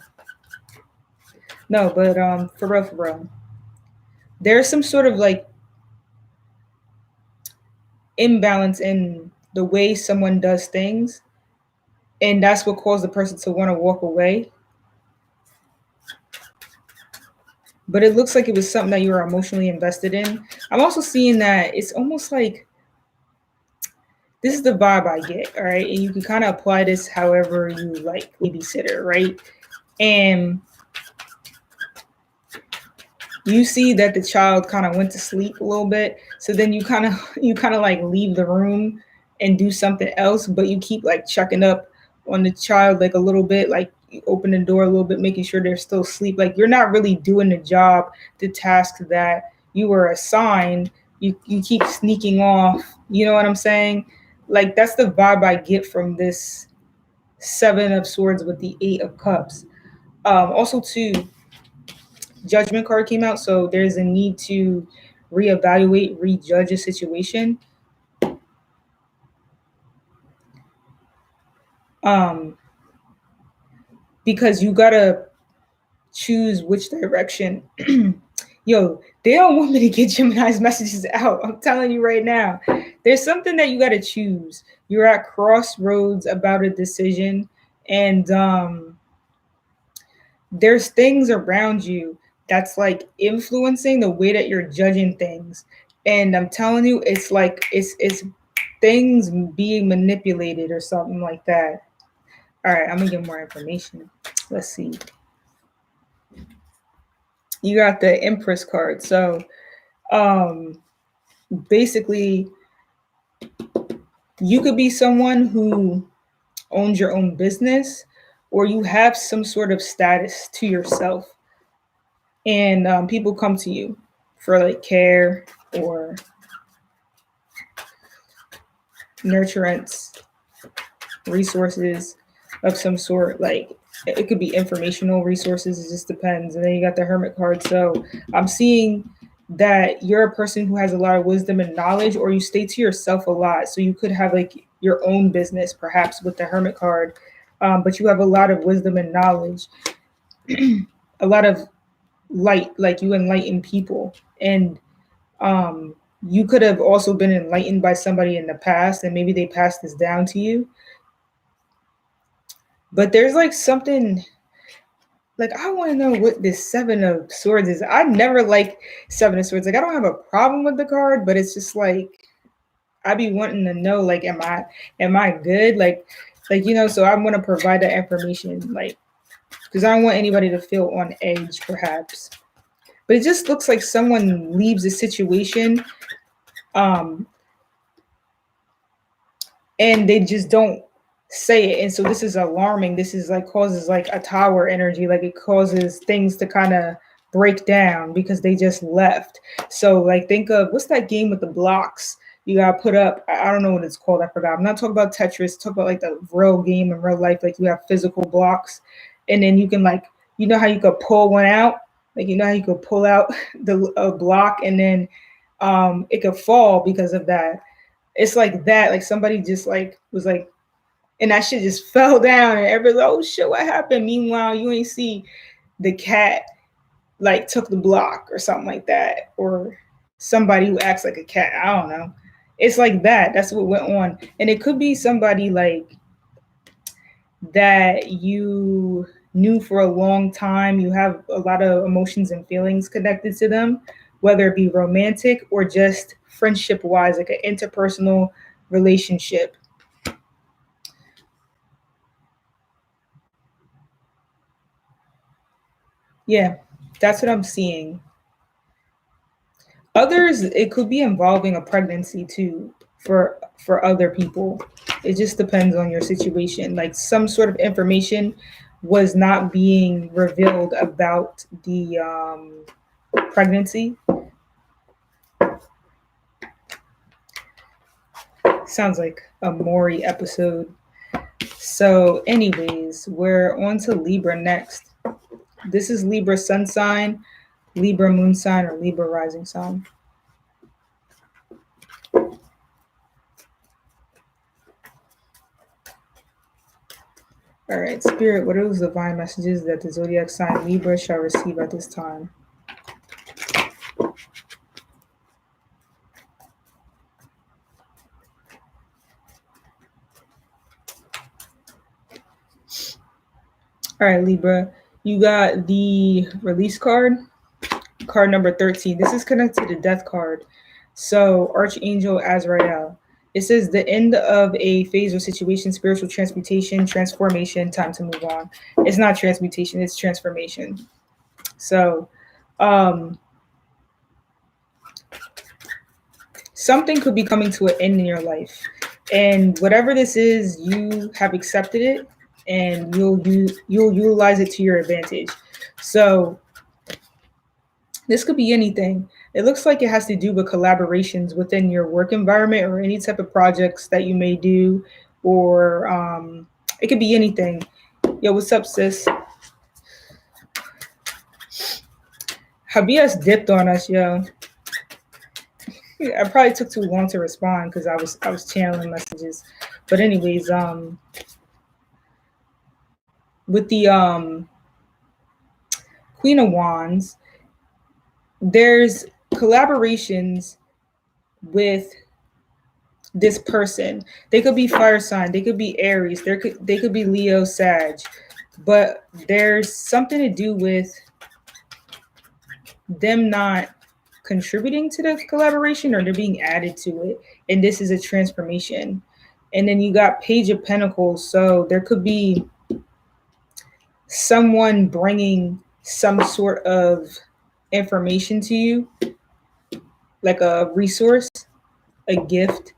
No, but for real. There's some sort of like imbalance in the way someone does things. And that's what caused the person to want to walk away. But it looks like it was something that you were emotionally invested in. I'm also seeing that it's almost like this is the vibe I get, all right? And you can kind of apply this however you like, babysitter, right? And you see that the child kind of went to sleep a little bit. So then you kind of like leave the room and do something else, but you keep like checking up on the child like a little bit, like you open the door a little bit, making sure they're still asleep. Like you're not really doing the job, the task that you were assigned. You keep sneaking off. You know what I'm saying? Like that's the vibe I get from this Seven of Swords with the Eight of Cups. Also, too, Judgment card came out, so there's a need to reevaluate, rejudge a situation. Um, because you gotta choose which direction. Yo, they don't want me to get Gemini's messages out. I'm telling you right now. There's something that you gotta choose. You're at crossroads about a decision, and there's things around you that's like influencing the way that you're judging things. And I'm telling you, it's like it's things being manipulated or something like that. All right, I'm gonna get more information. Let's see. You got the Empress card. So basically you could be someone who owns your own business, or you have some sort of status to yourself, and people come to you for like care or nurturance, resources of some sort. Like it could be informational resources. It just depends. And then you got the Hermit card. So I'm seeing that you're a person who has a lot of wisdom and knowledge, or you stay to yourself a lot. So you could have like your own business, perhaps with the Hermit card, but you have a lot of wisdom and knowledge, a lot of light, like you enlighten people. And you could have also been enlightened by somebody in the past, and maybe they passed this down to you. But there's like something like I want to know what this Seven of Swords is. I never like Seven of Swords. Like I don't have a problem with the card, but it's just like I be wanting to know like am I good? Like so I want to provide that information like because I don't want anybody to feel on edge perhaps. But it just looks like someone leaves a situation um and they just don't say it. And so this is alarming. This is like causes like a tower energy, like it causes things to kind of break down because they just left. So like think of what's that game with the blocks you gotta put up. I don't know what it's called, I forgot. I'm not talking about Tetris, talk about like the real game in real life, like you have physical blocks and then you can like how you could pull one out, like how you could pull out the a block and then it could fall because of that. It's like that, like somebody just like was like, and that shit just fell down, and everybody's like, "Oh shit, what happened?" Meanwhile, you ain't see the cat like took the block or something like that, or somebody who acts like a cat. I don't know. It's like that. That's what went on, and it could be somebody like that you knew for a long time. You have a lot of emotions and feelings connected to them, whether it be romantic or just friendship wise, like an interpersonal relationship. Yeah, that's what I'm seeing. Others, it could be involving a pregnancy too for other people. It just depends on your situation. Like some sort of information was not being revealed about the pregnancy. Sounds like a Maury episode. So, anyways, we're on to Libra next. This is Libra sun sign, Libra moon sign, or Libra rising sign. All right, Spirit, what are those divine messages that the zodiac sign Libra shall receive at this time? All right, Libra, you got the release card, card number 13. This is connected to the death card. So, Archangel Azrael. It says the end of a phase or situation, spiritual transmutation, transformation, time to move on. It's not transmutation, it's transformation. So, um, something could be coming to an end in your life. And whatever this is, you have accepted it and you'll utilize it to your advantage. So this could be anything. It looks like it has to do with collaborations within your work environment or any type of projects that you may do, or it could be anything. Yo, what's up, sis? Habias dipped on us, yo. I probably took too long to respond because I was channeling messages. But anyways, with the Queen of Wands, there's collaborations with this person. They could be fire sign, they could be Aries, they could be Leo, Sag, but there's something to do with them not contributing to the collaboration or they're being added to it. And this is a transformation. And then you got Page of Pentacles. So there could be someone bringing some sort of information to you, like a resource, a gift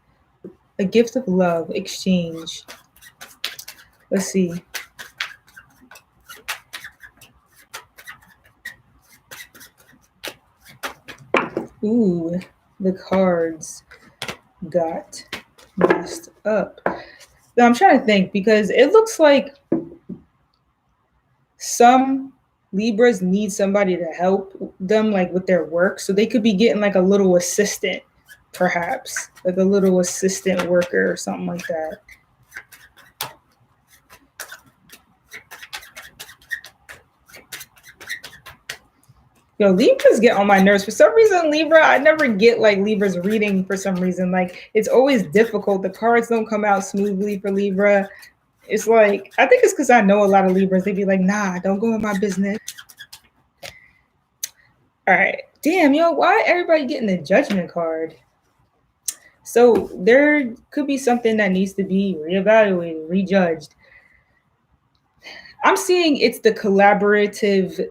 of love, exchange. Let's see. Ooh, the cards got messed up. Now, I'm trying to think because it looks like some Libras need somebody to help them like with their work. So they could be getting like a little assistant, perhaps, like a little assistant worker or something like that. Yo, Libras get on my nerves. For some reason, Libra, I never get like Libra's reading for some reason. Like it's always difficult. The cards don't come out smoothly for Libra. It's like, I think it's because I know a lot of Libras. They be like, nah, don't go in my business. All right. Damn, yo, why everybody getting the judgment card? So there could be something that needs to be reevaluated, rejudged. I'm seeing it's the collaborative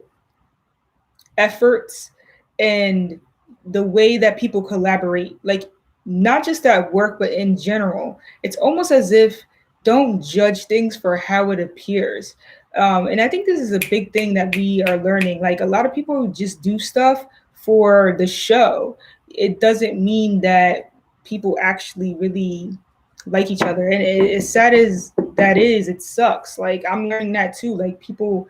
efforts and the way that people collaborate, like not just at work, but in general. It's almost as if don't judge things for how it appears. And I think this is a big thing that we are learning. Like a lot of people just do stuff for the show. It doesn't mean that people actually really like each other. And as sad as that is, it sucks. Like I'm learning that too. Like people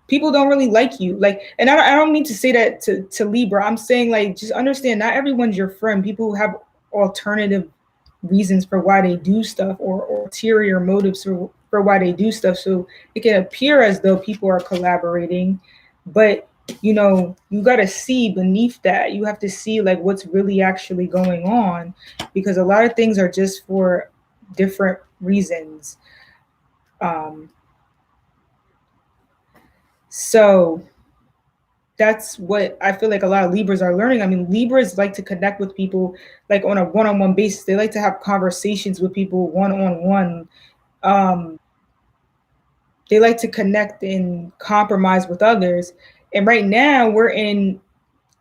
don't really like you. Like, and I don't mean to say that to Libra. I'm saying like just understand not everyone's your friend. People have alternative reasons for why they do stuff or ulterior motives for why they do stuff. So it can appear as though people are collaborating, but you got to see beneath that. You have to see like what's really actually going on, because a lot of things are just for different reasons. um so that's what I feel like a lot of Libras are learning. I mean, Libras like to connect with people like on a one-on-one basis. They like to have conversations with people one-on-one. Um, they like to connect and compromise with others. And right now, we're in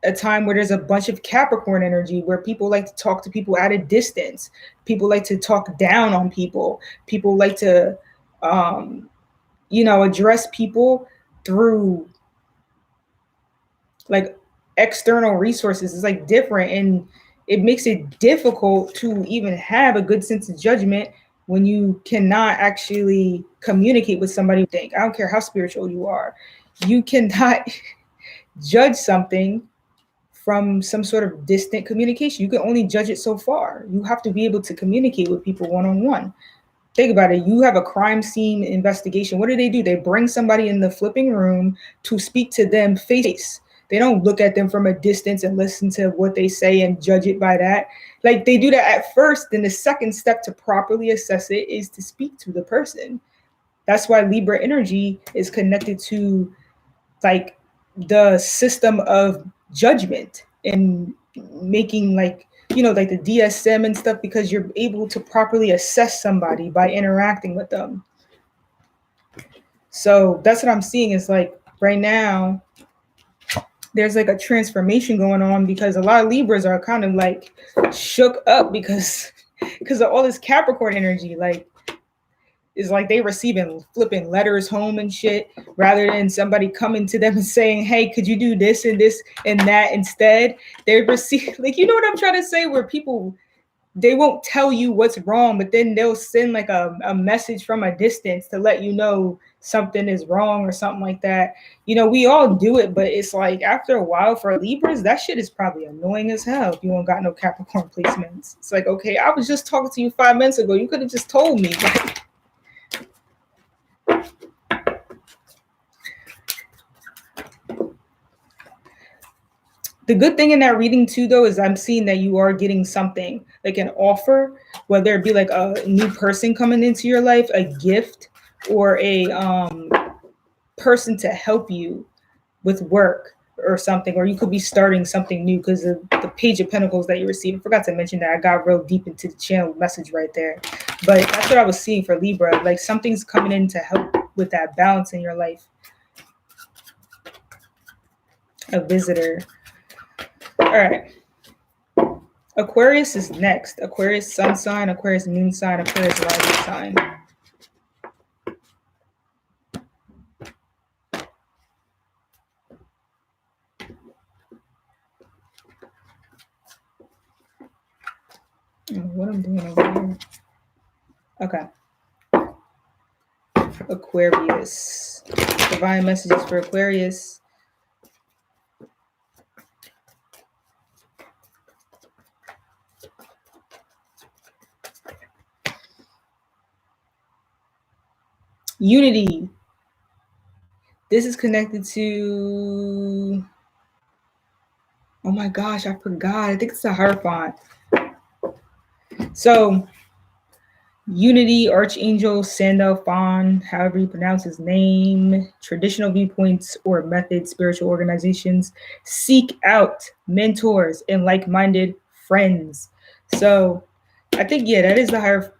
a time where there's a bunch of Capricorn energy where people like to talk to people at a distance. People like to talk down on people. People like to, um, address people through like external resources. Is like different, and it makes it difficult to even have a good sense of judgment when you cannot actually communicate with somebody. Think, I don't care how spiritual you are, you cannot judge something from some sort of distant communication. You can only judge it so far. You have to be able to communicate with people one-on-one. Think about it. You have a crime scene investigation. What do? They bring somebody in the flipping room to speak to them face to face. They don't look at them from a distance and listen to what they say and judge it by that. Like they do that at first. Then the second step to properly assess it is to speak to the person. That's why Libra energy is connected to like the system of judgment and making like the DSM and stuff, because you're able to properly assess somebody by interacting with them. So that's what I'm seeing is like right now there's like a transformation going on, because a lot of Libras are kind of like shook up because of all this Capricorn energy. Like it's like they receiving flipping letters home and shit, rather than somebody coming to them and saying, hey, could you do this and that instead. They receive, like, you know what I'm trying to say, where people, they won't tell you what's wrong, but then they'll send like a message from a distance to let you know something is wrong or something like that. We all do it, but it's like after a while for Libras, that shit is probably annoying as hell if you don't got no Capricorn placements. It's like, okay, I was just talking to you 5 minutes ago. You could have just told me. The good thing in that reading too, though, is I'm seeing that you are getting something like an offer, whether it be like a new person coming into your life, a gift, or a person to help you with work or something, or you could be starting something new because of the Page of Pentacles that you received. I forgot to mention that. I got real deep into the channel message right there, but that's what I was seeing for Libra. Like something's coming in to help with that balance in your life. A visitor. All right. Aquarius is next. Aquarius sun sign, Aquarius moon sign, Aquarius rising sign. What I'm doing over here. Okay. Aquarius. Divine messages for Aquarius. Unity. This is connected to. Oh my gosh, I forgot. I think it's the Hierophant. So, Unity, Archangel, Sandalphon, however you pronounce his name, traditional viewpoints or methods, spiritual organizations, seek out mentors and like-minded friends. So, I think that is the higher.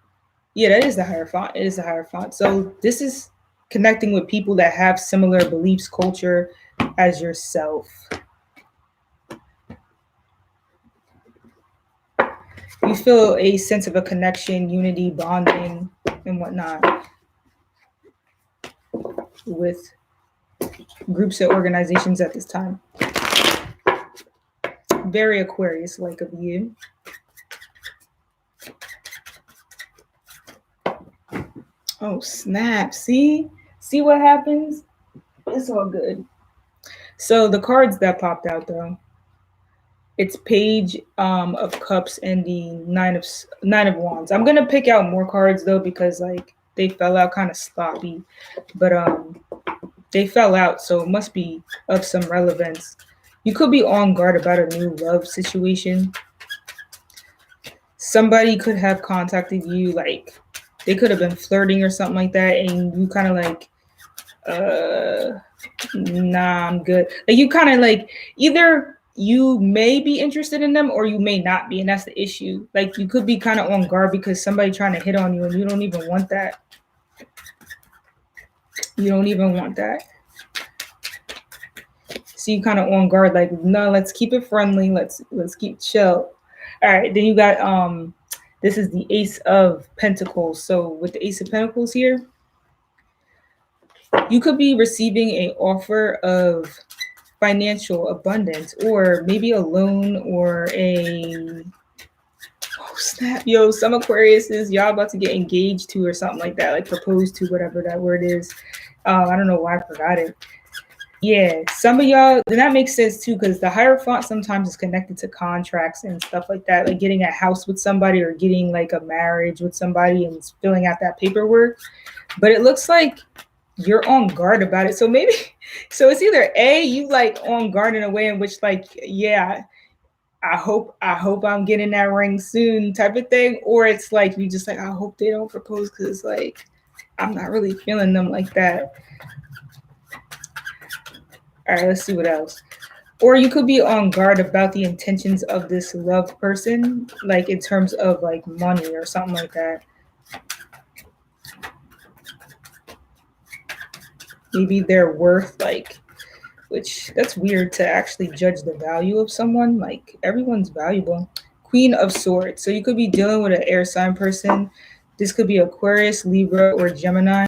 Yeah, that is the Hierophant. It is the Hierophant. So this is connecting with people that have similar beliefs, culture as yourself. You feel a sense of a connection, unity, bonding, and whatnot with groups and organizations at this time. Very Aquarius like of you. Oh, snap. See what happens? It's all good. So the cards that popped out though, it's Page of Cups and the Nine of Wands. I'm gonna pick out more cards though because like they fell out kind of sloppy, but they fell out, so it must be of some relevance. You could be on guard about a new love situation. Somebody could have contacted you, like they could have been flirting or something like that, and you kind of like, nah, I'm good. Like you kind of like either you may be interested in them or you may not be, and that's the issue. Like you could be kind of on guard because somebody trying to hit on you and you don't even want that. You don't even want that. So you kind of on guard, like, no, let's keep it friendly. Let's keep chill. All right, then you got this is the Ace of Pentacles. So with the Ace of Pentacles here, you could be receiving an offer of financial abundance or maybe a loan or a oh snap, yo, some Aquariuses, y'all about to get engaged to or something like that, like proposed to, whatever that word is. I don't know why I forgot it. Yeah, some of y'all, and that makes sense too, because the Hierophant sometimes is connected to contracts and stuff like that, like getting a house with somebody or getting like a marriage with somebody and filling out that paperwork. But it looks like you're on guard about it. So maybe, so it's either A, you like on guard in a way in which like, yeah, I hope I'm getting that ring soon type of thing, or it's like you just like, I hope they don't propose because like I'm not really feeling them like that. All right, let's see what else. Or you could be on guard about the intentions of this loved person, like in terms of like money or something like that. Maybe their worth, like, which that's weird to actually judge the value of someone. Like everyone's valuable. Queen of Swords. So you could be dealing with an air sign person. This could be Aquarius, Libra, or Gemini.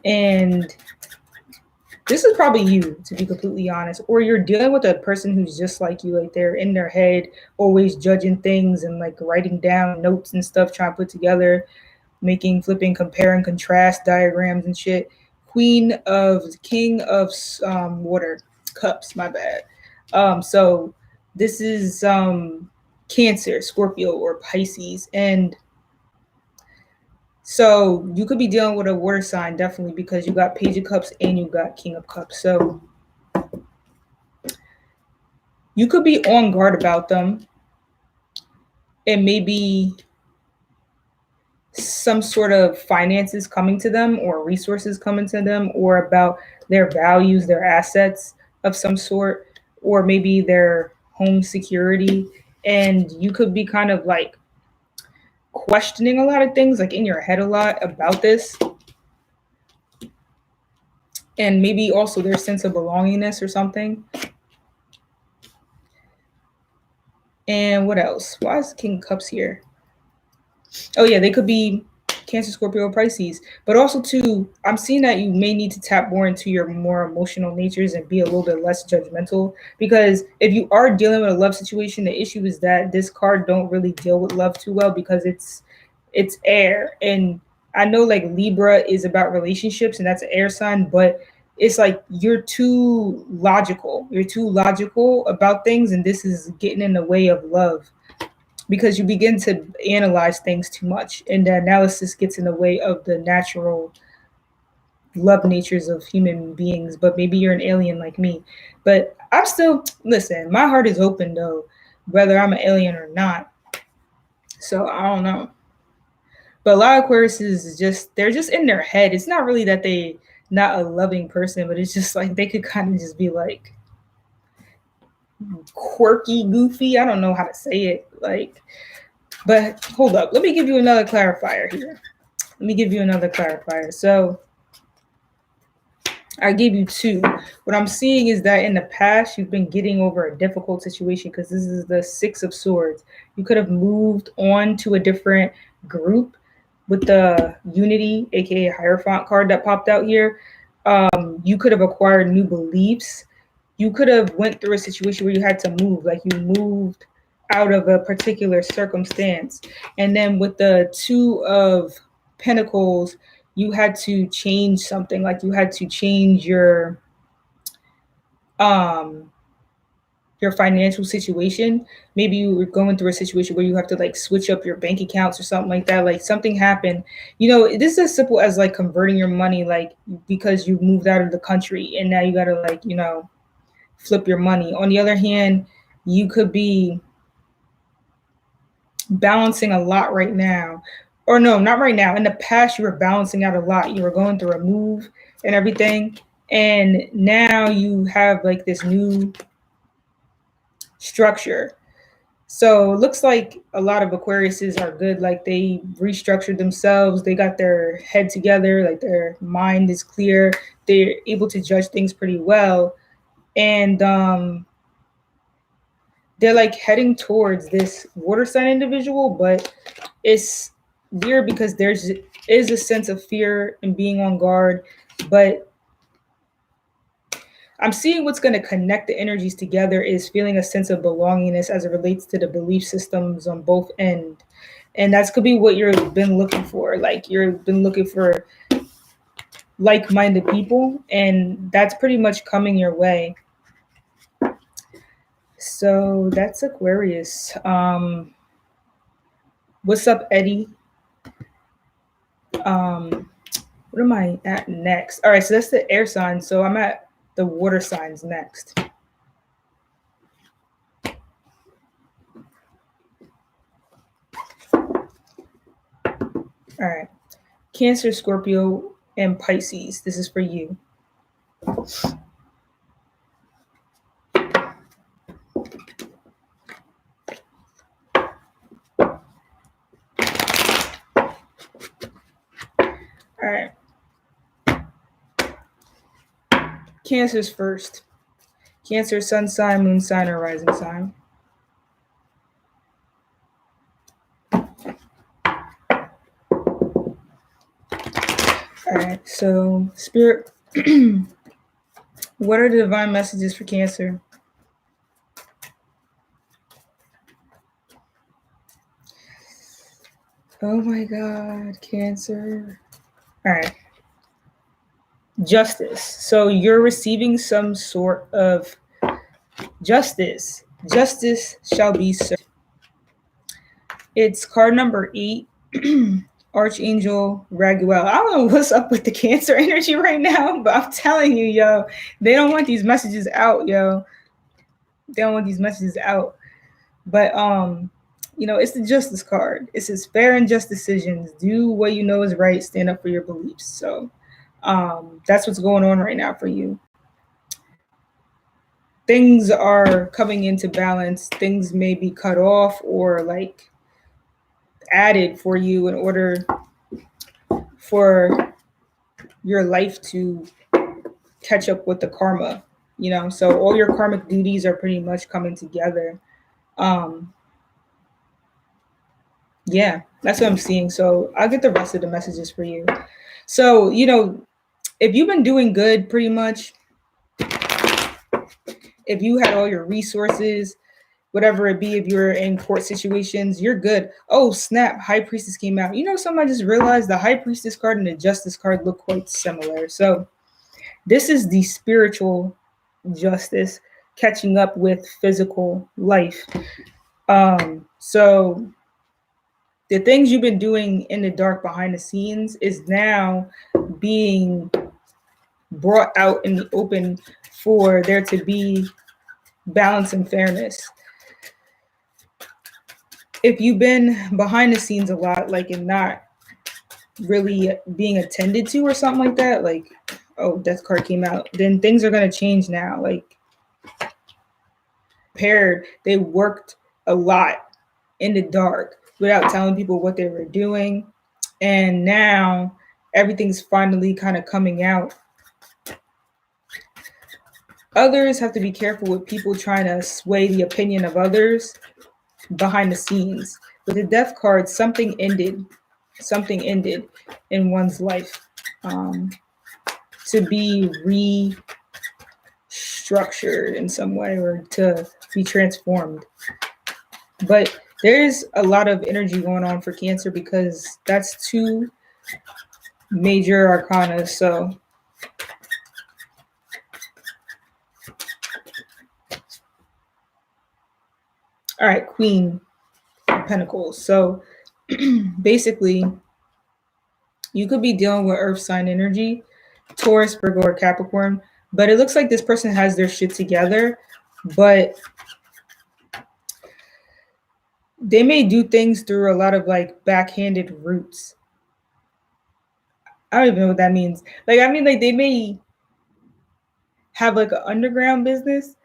And this is probably you, to be completely honest, or you're dealing with a person who's just like you, like they're in their head, always judging things and like writing down notes and stuff, trying to put together, making, flipping, compare and contrast diagrams and shit. King of water cups, my bad. So this is Cancer, Scorpio, or Pisces, and so you could be dealing with a water sign definitely because you got Page of Cups and you got King of Cups. So you could be on guard about them and maybe some sort of finances coming to them or resources coming to them or about their values, their assets of some sort, or maybe their home security. And you could be kind of like questioning a lot of things, like in your head a lot about this. And maybe also their sense of belongingness or something. And what else? Why is King of Cups here? Oh yeah, they could be Cancer, Scorpio, Pisces. But also too, I'm seeing that you may need to tap more into your more emotional natures and be a little bit less judgmental. Because if you are dealing with a love situation, the issue is that this card don't really deal with love too well because it's air. And I know like Libra is about relationships and that's an air sign, but it's like you're too logical. You're too logical about things, and this is getting in the way of love because you begin to analyze things too much, and the analysis gets in the way of the natural love natures of human beings. But maybe you're an alien like me. But I'm still, listen, my heart is open though, whether I'm an alien or not. So I don't know. But a lot of Aquarius is just, they're just in their head. It's not really that they not a loving person, but it's just like they could kind of just be like quirky, goofy. I don't know how to say it. Like, but hold up. Let me give you another clarifier here. Let me give you another clarifier. So I gave you two. What I'm seeing is that in the past, you've been getting over a difficult situation because this is the Six of Swords. You could have moved on to a different group with the Unity, aka Hierophant card that popped out here. You could have acquired new beliefs. You could have went through a situation where you had to move, like you moved out of a particular circumstance. And then with the Two of Pentacles, you had to change something, like you had to change um your financial situation. Maybe you were going through a situation where you have to like switch up your bank accounts or something like that. Like something happened. This is as simple as like converting your money, like because you moved out of the country and now you gotta like, flip your money. On the other hand, you could be balancing a lot right now. Or no, not right now. In the past, you were balancing out a lot. You were going through a move and everything. And now you have like this new structure. So it looks like a lot of Aquariuses are good. Like they restructured themselves. They got their head together. Like their mind is clear. They're able to judge things pretty well. And they're like heading towards this water sign individual, but it's weird because there's is a sense of fear and being on guard, but I'm seeing what's going to connect the energies together is feeling a sense of belongingness as it relates to the belief systems on both ends. And that's could be what you've been looking for. Like you've been looking for like-minded people, and that's pretty much coming your way. So that's Aquarius. What's up, Eddie? What am I at next? All right, so that's the air sign. So I'm at the water signs next. All right. Cancer, Scorpio, and Pisces. This is for you. All right. Cancer's first. Cancer, sun sign, moon sign, or rising sign. All right. So, Spirit, what are the divine messages for Cancer? Oh my God, Cancer. All right. Justice. So you're receiving some sort of justice. Justice shall be served. It's card number 8. Archangel Raguel. I don't know what's up with the Cancer energy right now, but I'm telling you, yo, they don't want these messages out, yo. They don't want these messages out. But it's the justice card. It says fair and just decisions. Do what you know is right. Stand up for your beliefs. So that's what's going on right now for you. Things are coming into balance. Things may be cut off or like added for you in order for your life to catch up with the karma, so all your karmic duties are pretty much coming together. Yeah, that's what I'm seeing. So I'll get the rest of the messages for you. So, if you've been doing good pretty much, if you had all your resources, whatever it be, if you're in court situations, you're good. Oh, snap, High Priestess came out. Something I just realized, the High Priestess card and the Justice card look quite similar. So this is the spiritual justice catching up with physical life. So the things you've been doing in the dark behind the scenes is now being brought out in the open for there to be balance and fairness. If you've been behind the scenes a lot, like, and not really being attended to or something like that, like, oh, death card came out, then things are going to change now. Like, paired, they worked a lot in the dark without telling people what they were doing. And now everything's finally kind of coming out. Others have to be careful with people trying to sway the opinion of others behind the scenes. With the death card, something ended. Something ended in one's life, to be restructured in some way or to be transformed. But there's a lot of energy going on for Cancer because that's two major arcana. So all right, Queen of Pentacles. So basically, you could be dealing with earth sign energy, Taurus, Virgo, or Capricorn, but it looks like this person has their shit together, but they may do things through a lot of like backhanded routes. I don't even know what that means. Like, I mean, like, they may have like an underground business,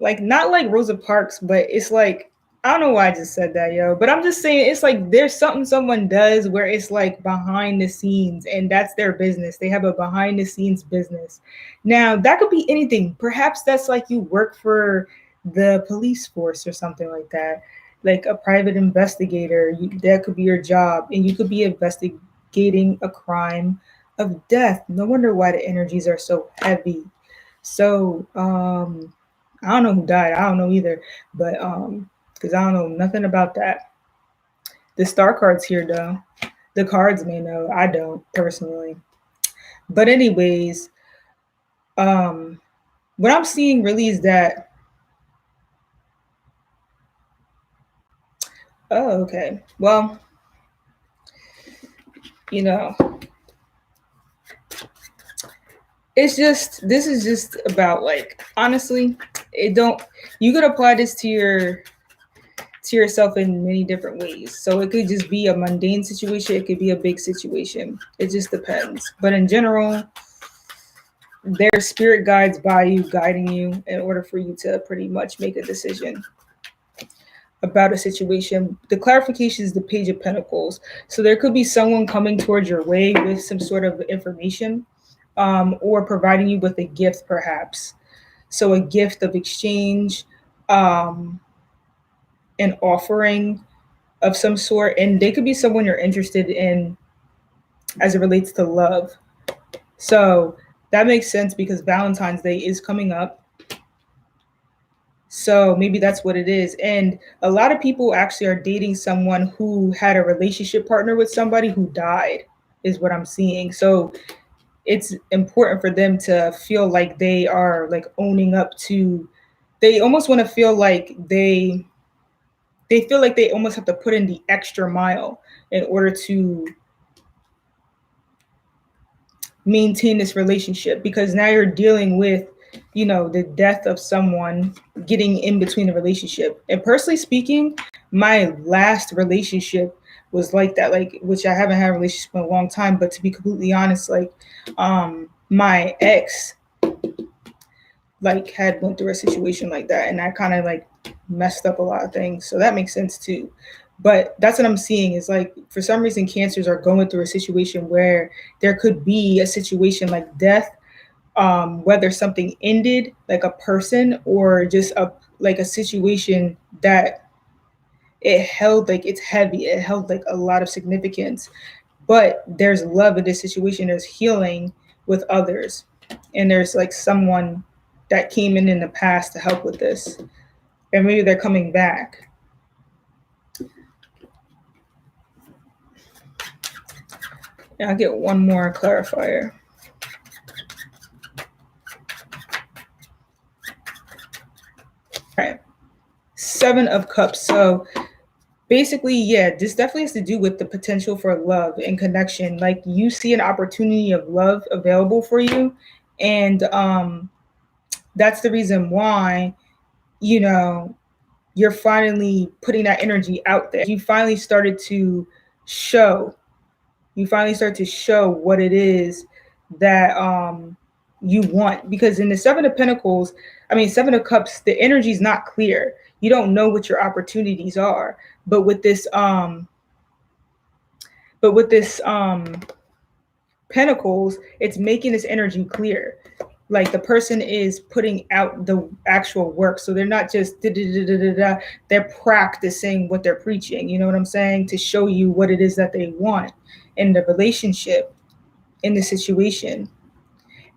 like, not like Rosa Parks, but it's like, I don't know why I just said that, yo. But I'm just saying, it's like there's something someone does where it's like behind the scenes, and that's their business. They have a behind the scenes business. Now, that could be anything. Perhaps that's like you work for the police force or something like that, like a private investigator. That could be your job, and you could be investigating a crime of death. No wonder why the energies are so heavy. So, I don't know who died. I don't know either, but because I don't know nothing about that. The star cards here, though. The cards may know. I don't personally. But anyways, um, what I'm seeing really is that. Oh, okay. Well, you know, it's just, this is just about, like, honestly, it don't. You could apply this to yourself in many different ways. So it could just be a mundane situation, it could be a big situation. It just depends. But in general, their spirit guides by you, guiding you in order for you to pretty much make a decision about a situation. The clarification is the Page of Pentacles. So there could be someone coming towards your way with some sort of information, or providing you with a gift, perhaps. So a gift of exchange, um, an offering of some sort. And they could be someone you're interested in as it relates to love. So that makes sense because Valentine's Day is coming up. So maybe that's what it is. And a lot of people actually are dating someone who had a relationship partner with somebody who died, is what I'm seeing. So it's important for them to feel like they are like owning up to, they almost want to feel like they feel like they almost have to put in the extra mile in order to maintain this relationship, because now you're dealing with, the death of someone getting in between the relationship. And personally speaking, my last relationship was like that, like, which I haven't had a relationship in a long time, but to be completely honest, like, my ex, like, had went through a situation like that, and that kind of like messed up a lot of things. So that makes sense too. But that's what I'm seeing is, like, for some reason cancers are going through a situation where there could be a situation like death, whether something ended, like a person, or just a, like, a situation that it held like it's heavy. It held like a lot of significance. But there's love in this situation. There's healing with others, and there's like someone that came in the past to help with this, and maybe they're coming back. And I'll get one more clarifier. All right. 7 of Cups. So basically, yeah, this definitely has to do with the potential for love and connection. Like you see an opportunity of love available for you. And that's the reason why, you know, you're finally putting that energy out there. You finally started to show, what it is that you want. Because in the 7 of Pentacles, 7 of Cups, the energy is not clear. You don't know what your opportunities are. But with this Pentacles, it's making this energy clear. Like the person is putting out the actual work. So they're not just da-da-da-da-da-da. They're practicing what they're preaching. You know what I'm saying? To show you what it is that they want in the relationship, in the situation.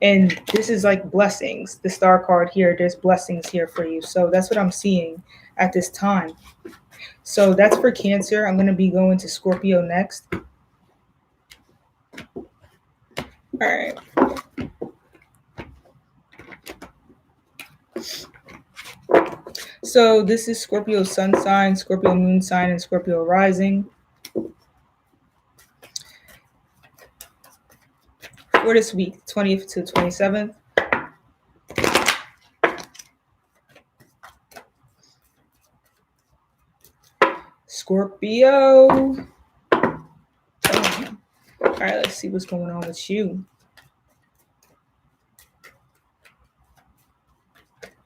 And this is like blessings. The star card here, there's blessings here for you. So that's what I'm seeing at this time. So that's for Cancer. I'm going to be going to Scorpio next. All right. So this is Scorpio sun sign, Scorpio moon sign, and Scorpio rising. For this week, 20th to 27th. Scorpio. All right, let's see what's going on with you.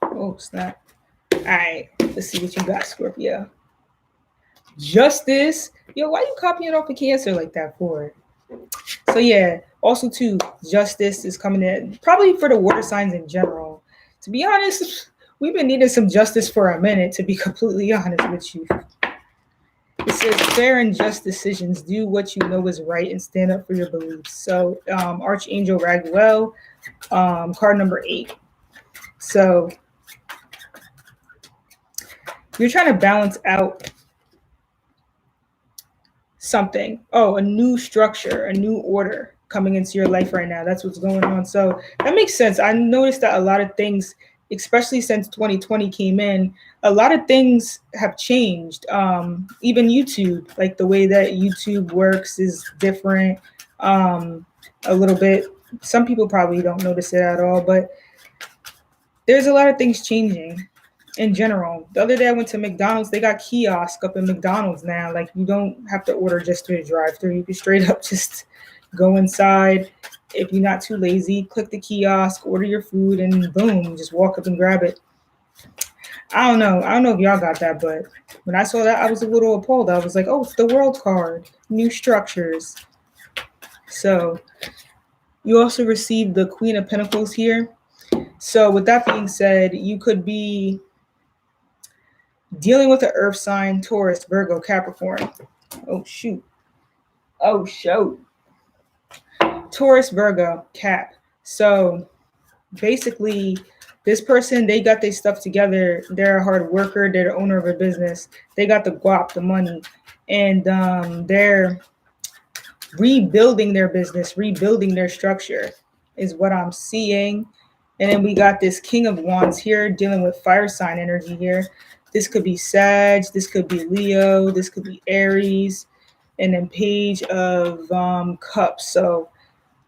Oh, snap. All right, let's see what you got, Scorpio. Justice. Yo, why you copying off of Cancer like that for? So yeah, also too, justice is coming in, probably for the water signs in general. To be honest, we've been needing some justice for a minute, to be completely honest with you. It says fair and just decisions. Do what you know is right and stand up for your beliefs. So Archangel Raguel, card number 8. So you're trying to balance out something. Oh, a new structure, a new order coming into your life right now. That's what's going on. So that makes sense. I noticed that a lot of things, especially since 2020 came in, a lot of things have changed. Even YouTube, like the way that YouTube works is different a little bit. Some people probably don't notice it at all, but there's a lot of things changing in general. The other day I went to McDonald's. They got kiosk up in McDonald's now. Like you don't have to order just through the drive-thru. You can straight up just go inside. If you're not too lazy, click the kiosk, order your food, and boom, just walk up and grab it. I don't know if y'all got that, but when I saw that, I was a little appalled. I was like, oh, it's the world card, new structures. So you also received the Queen of Pentacles here. So with that being said, you could be dealing with an earth sign, Taurus, Virgo, Capricorn. Oh, shoot. Taurus, Virgo, Cap. So basically, this person, they got their stuff together. They're a hard worker. They're the owner of a business. They got the guap, the money. And they're rebuilding their business, rebuilding their structure is what I'm seeing. And then we got this King of Wands here dealing with fire sign energy here. This could be Sag, this could be Leo, this could be Aries, and then Page of Cups. So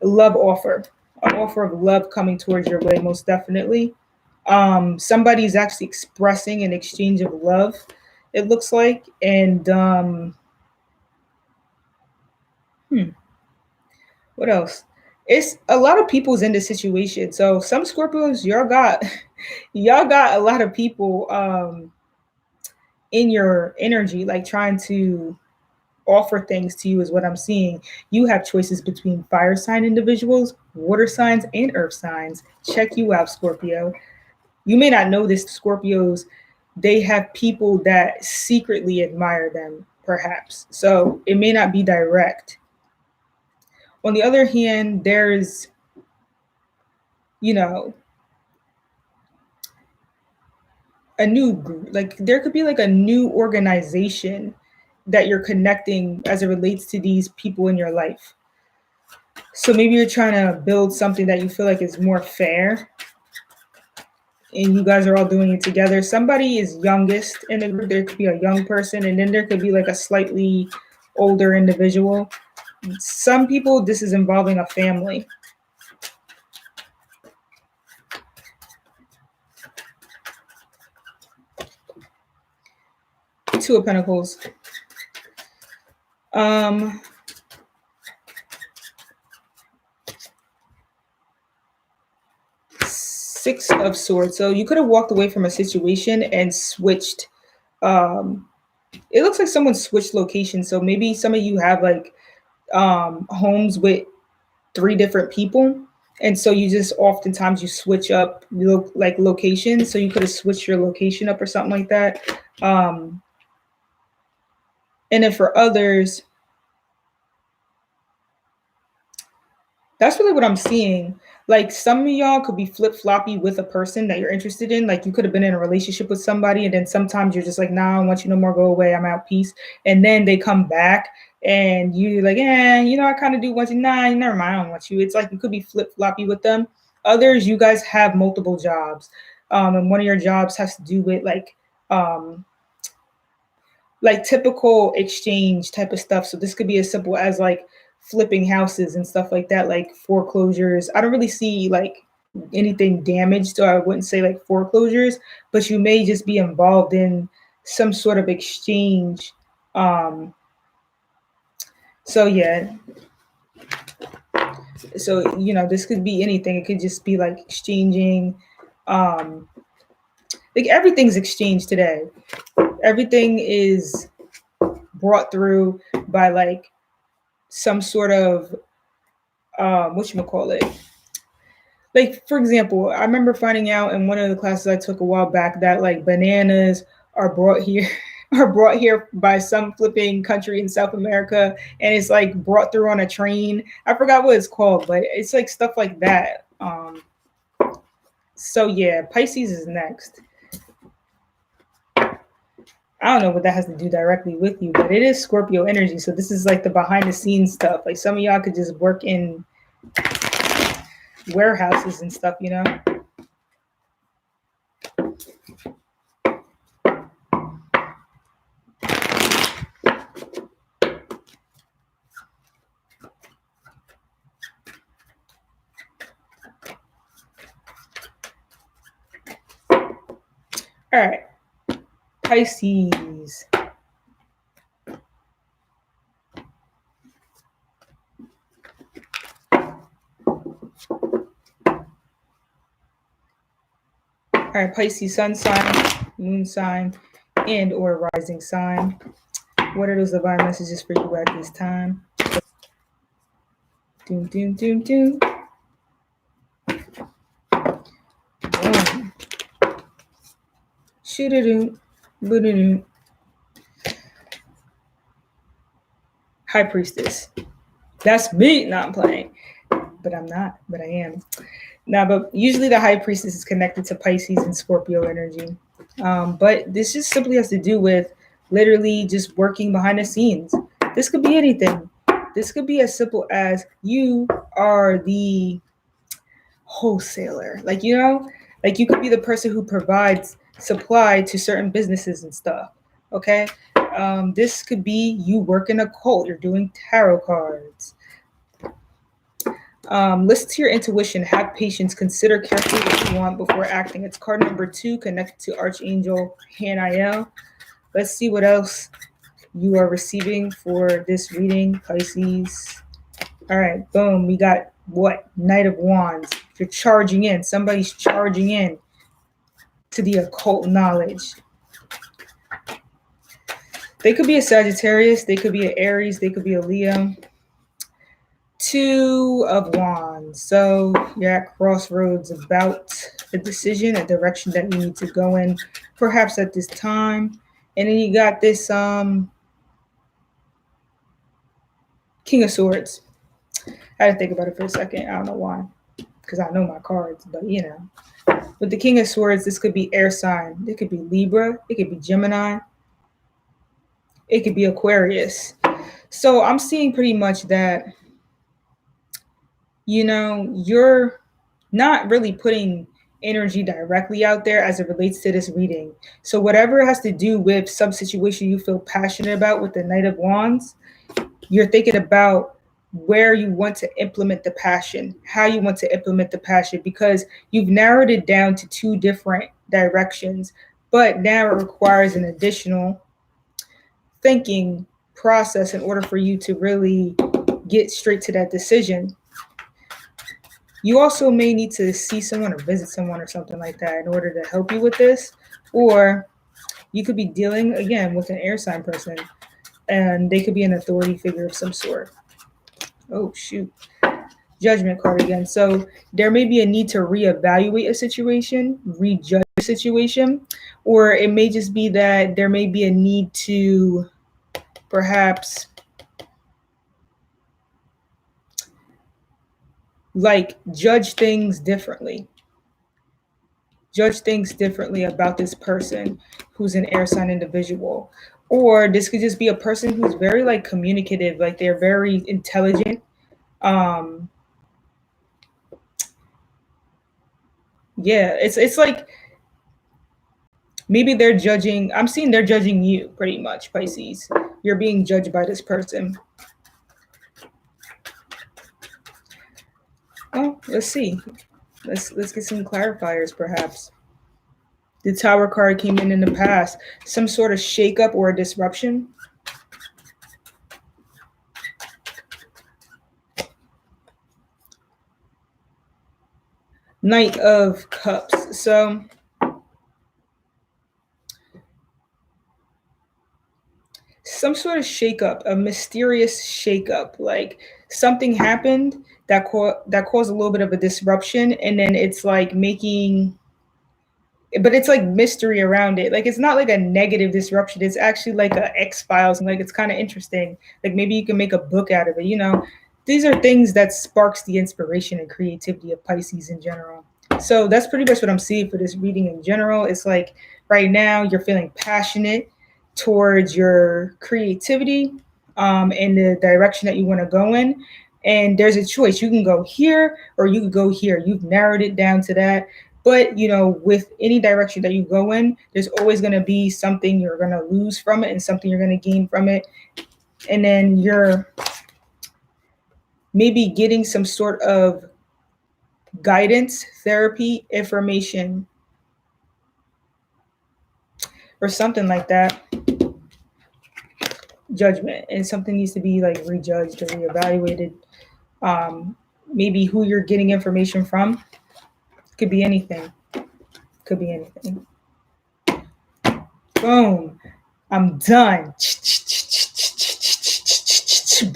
love offer, an offer of love coming towards your way, most definitely. Somebody's actually expressing an exchange of love, it looks like. And what else? It's a lot of people's in this situation. So some Scorpios, y'all got a lot of people in your energy, like trying to offer things to you is what I'm seeing. You have choices between fire sign individuals, water signs, and earth signs. Check you out, Scorpio. You may not know this, Scorpios, they have people that secretly admire them, perhaps. So it may not be direct. On the other hand, there's, you know, a new group, like there could be like a new organization that you're connecting as it relates to these people in your life. So maybe you're trying to build something that you feel like is more fair and you guys are all doing it together. Somebody is youngest in the group. There could be a young person, and then there could be like a slightly older individual. Some people, this is involving a family. Two of Pentacles. Six of Swords. So you could have walked away from a situation and switched. It looks like someone switched locations. So maybe some of you have like homes with 3 different people. And so you just oftentimes you switch up like locations. So you could have switched your location up or something like that. And then for others, that's really what I'm seeing. Like some of y'all could be flip-floppy with a person that you're interested in. Like you could have been in a relationship with somebody, and then sometimes you're just like, nah, I don't want you no more, go away, I'm out, peace. And then they come back and you're like, I kind of do want you. Nah, never mind, I don't want you. It's like you could be flip-floppy with them. Others, you guys have multiple jobs. And one of your jobs has to do with like typical exchange type of stuff. So this could be as simple as like flipping houses and stuff like that, like foreclosures. I don't really see like anything damaged, so I wouldn't say like foreclosures, but you may just be involved in some sort of exchange. So yeah. So this could be anything. It could just be like exchanging. Like everything's exchanged today. Everything is brought through by like some sort of whatchamacallit. Like, for example, I remember finding out in one of the classes I took a while back that like bananas are brought here are brought here by some flipping country in South America, and it's like brought through on a train. I forgot what it's called, but it's like stuff like that. So yeah, Pisces is next. I don't know what that has to do directly with you, but it is Scorpio energy. So this is like the behind the scenes stuff. Like some of y'all could just work in warehouses and stuff, All right. Pisces. All right, Pisces, sun sign, moon sign, and or rising sign. What are those divine messages for you at this time? Doom, doom, doom, doom. Boom. Shoo-doo-doo, boo-doo-doo. High Priestess. That's me. No, I'm playing. But I'm not. But I am. Now, but usually the High Priestess is connected to Pisces and Scorpio energy. But this just simply has to do with literally just working behind the scenes. This could be anything. This could be as simple as you are the wholesaler. Like you could be the person who provides supply to certain businesses and stuff. Okay. This could be you work in a cult. You're doing tarot cards. Listen to your intuition. Have patience. Consider carefully what you want before acting. It's card number 2, connected to Archangel Haniel. Let's see what else you are receiving for this reading, Pisces. All right, boom. We got what? Knight of Wands. You're charging in. Somebody's charging in to the occult knowledge. They could be a Sagittarius. They could be an Aries. They could be a Leo. Two of Wands. So you're at crossroads about a decision, a direction that you need to go in, perhaps at this time. And then you got this King of Swords. I had to think about it for a second. I don't know why, because I know my cards, but you know. With the King of Swords, this could be air sign. It could be Libra. It could be Gemini. It could be Aquarius. So I'm seeing pretty much that, you know, you're not really putting energy directly out there as it relates to this reading. So whatever has to do with some situation you feel passionate about with the Knight of Wands, you're thinking about where you want to implement the passion, how you want to implement the passion, because you've narrowed it down to two different directions, but now it requires an additional thinking process in order for you to really get straight to that decision. You also may need to see someone or visit someone or something like that in order to help you with this. Or you could be dealing, again, with an air sign person, and they could be an authority figure of some sort. Oh, shoot. Judgment card again. So there may be a need to reevaluate a situation, rejudge a situation, or it may just be that there may be a need to perhaps like judge things differently about this person who's an air sign individual. Or this could just be a person who's very like communicative, like they're very intelligent. Yeah, it's like maybe they're judging. I'm seeing they're judging you pretty much, Pisces. You're being judged by this person. Oh, let's see. Let's get some clarifiers, perhaps. The Tower card came in the past. Some sort of shakeup or a disruption. Knight of Cups. So some sort of shakeup, a mysterious shakeup, like something happened that caused a little bit of a disruption, and then it's like making, but it's like mystery around it. Like it's not like a negative disruption. It's actually like a X-Files, and like it's kind of interesting. Like maybe you can make a book out of it. You know, these are things that sparks the inspiration and creativity of Pisces in general. So that's pretty much what I'm seeing for this reading in general. It's like right now you're feeling passionate towards your creativity and the direction that you want to go in. And there's a choice. You can go here or you can go here. You've narrowed it down to that. But, you know, with any direction that you go in, there's always going to be something you're going to lose from it and something you're going to gain from it. And then you're maybe getting some sort of guidance, therapy, information, or something like that. Judgment, and something needs to be like rejudged or reevaluated. Maybe who you're getting information from. Could be anything. Could be anything. Boom. I'm done.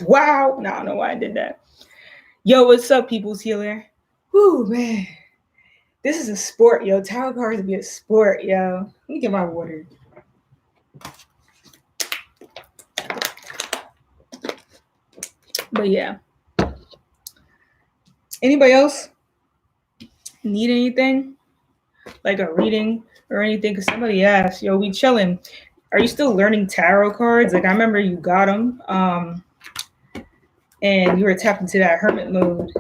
Wow. No, I don't know why I did that. Yo, what's up, People's Healer? Whoo, man. This is a sport, yo. Tarot cards be a sport, yo. Let me get my water. But yeah. Anybody else need anything? Like a reading or anything? Because somebody asked, yo, we chilling. Are you still learning tarot cards? Like I remember you got them. And you were tapped into that hermit mode.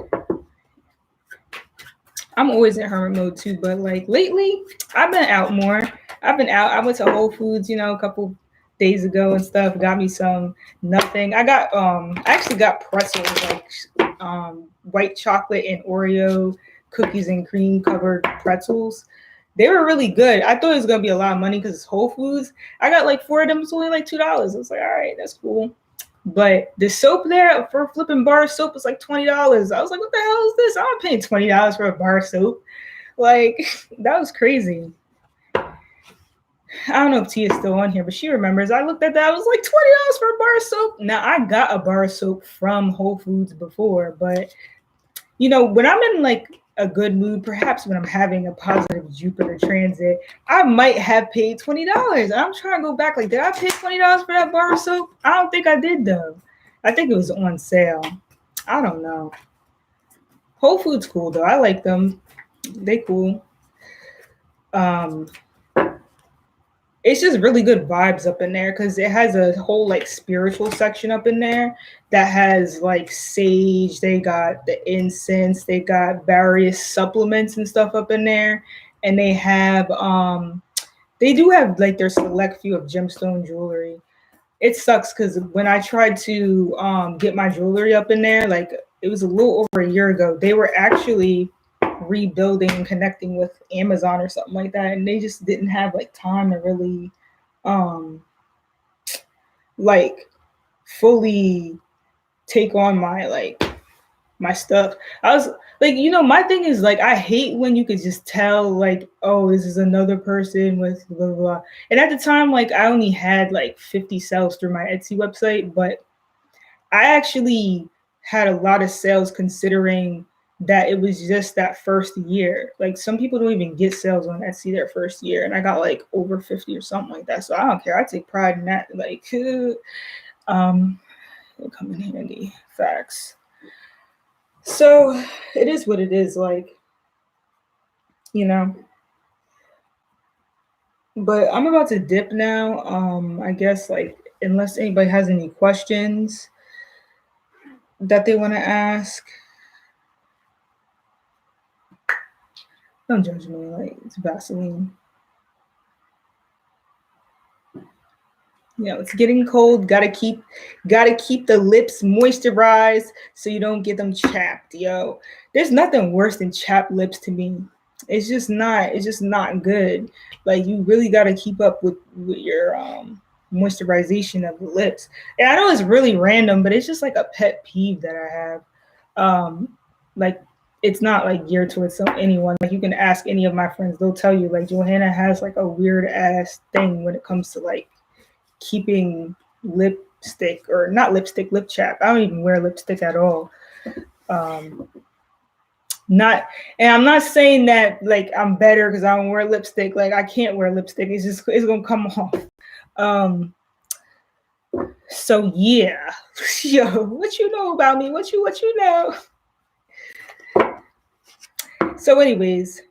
I'm always in hermit mode too, but like lately, I've been out more. I've been out. I went to Whole Foods, you know, a couple days ago and stuff. Got me some nothing. I actually got pretzels, like white chocolate and Oreo cookies and cream covered pretzels. They were really good. I thought it was gonna be a lot of money because it's Whole Foods. I got like 4 of them. It's only like $2. I was like, all right, that's cool. But the soap there for flipping bar soap was like $20. I was like, what the hell is this? I'm not paying $20 for a bar soap. Like, that was crazy. I don't know if Tia's still on here, but she remembers. I looked at that. I was like $20 for a bar of soap. Now I got a bar of soap from Whole Foods before, but when I'm in like a good mood, perhaps when I'm having a positive Jupiter transit, I might have paid $20. I'm trying to go back. Like, did I pay $20 for that bar of soap? I don't think I did though. I think it was on sale. I don't know. Whole Foods cool though. I like them. They cool. Um, it's just really good vibes up in there because it has a whole like spiritual section up in there that has like sage. They got the incense. They got various supplements and stuff up in there, and they do have like their select few of gemstone jewelry. It sucks because when I tried to get my jewelry up in there, like it was a little over a year ago, they were actually rebuilding and connecting with Amazon or something like that, and they just didn't have like time to really um like fully take on my stuff. I was like, my thing is like I hate when you could just tell like, oh, this is another person with blah blah blah. And at the time, like I only had like 50 sales through my Etsy website, but I actually had a lot of sales considering that it was just that first year. Like some people don't even get sales on Etsy their first year, and I got like over 50 or something like that. So I don't care. I take pride in that. Like, it'll come in handy. Facts. So it is what it is. Like, you know. But I'm about to dip now. I guess like unless anybody has any questions that they want to ask. Don't judge me, like it's Vaseline. It's getting cold. Gotta keep the lips moisturized so you don't get them chapped, yo. There's nothing worse than chapped lips to me. It's just not good. Like you really gotta keep up with your moisturization of the lips. And I know it's really random, but it's just like a pet peeve that I have. Like it's not like geared towards anyone. Like you can ask any of my friends, they'll tell you like Johanna has like a weird ass thing when it comes to like keeping lipstick or not lipstick, lip chap. I don't even wear lipstick at all. Um, not, and I'm not saying that like I'm better because I don't wear lipstick. Like I can't wear lipstick. It's gonna come off. Um, so yeah, yo, what you know about me? What you know? So, anyways,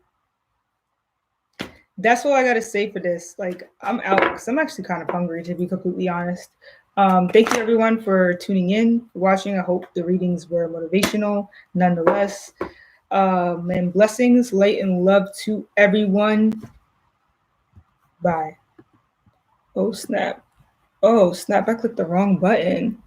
that's all I gotta say for this. Like, I'm out because I'm actually kind of hungry, to be completely honest. Thank you everyone for tuning in, for watching. I hope the readings were motivational, nonetheless. And blessings, light, and love to everyone. Bye. Oh snap! Oh snap! I clicked the wrong button.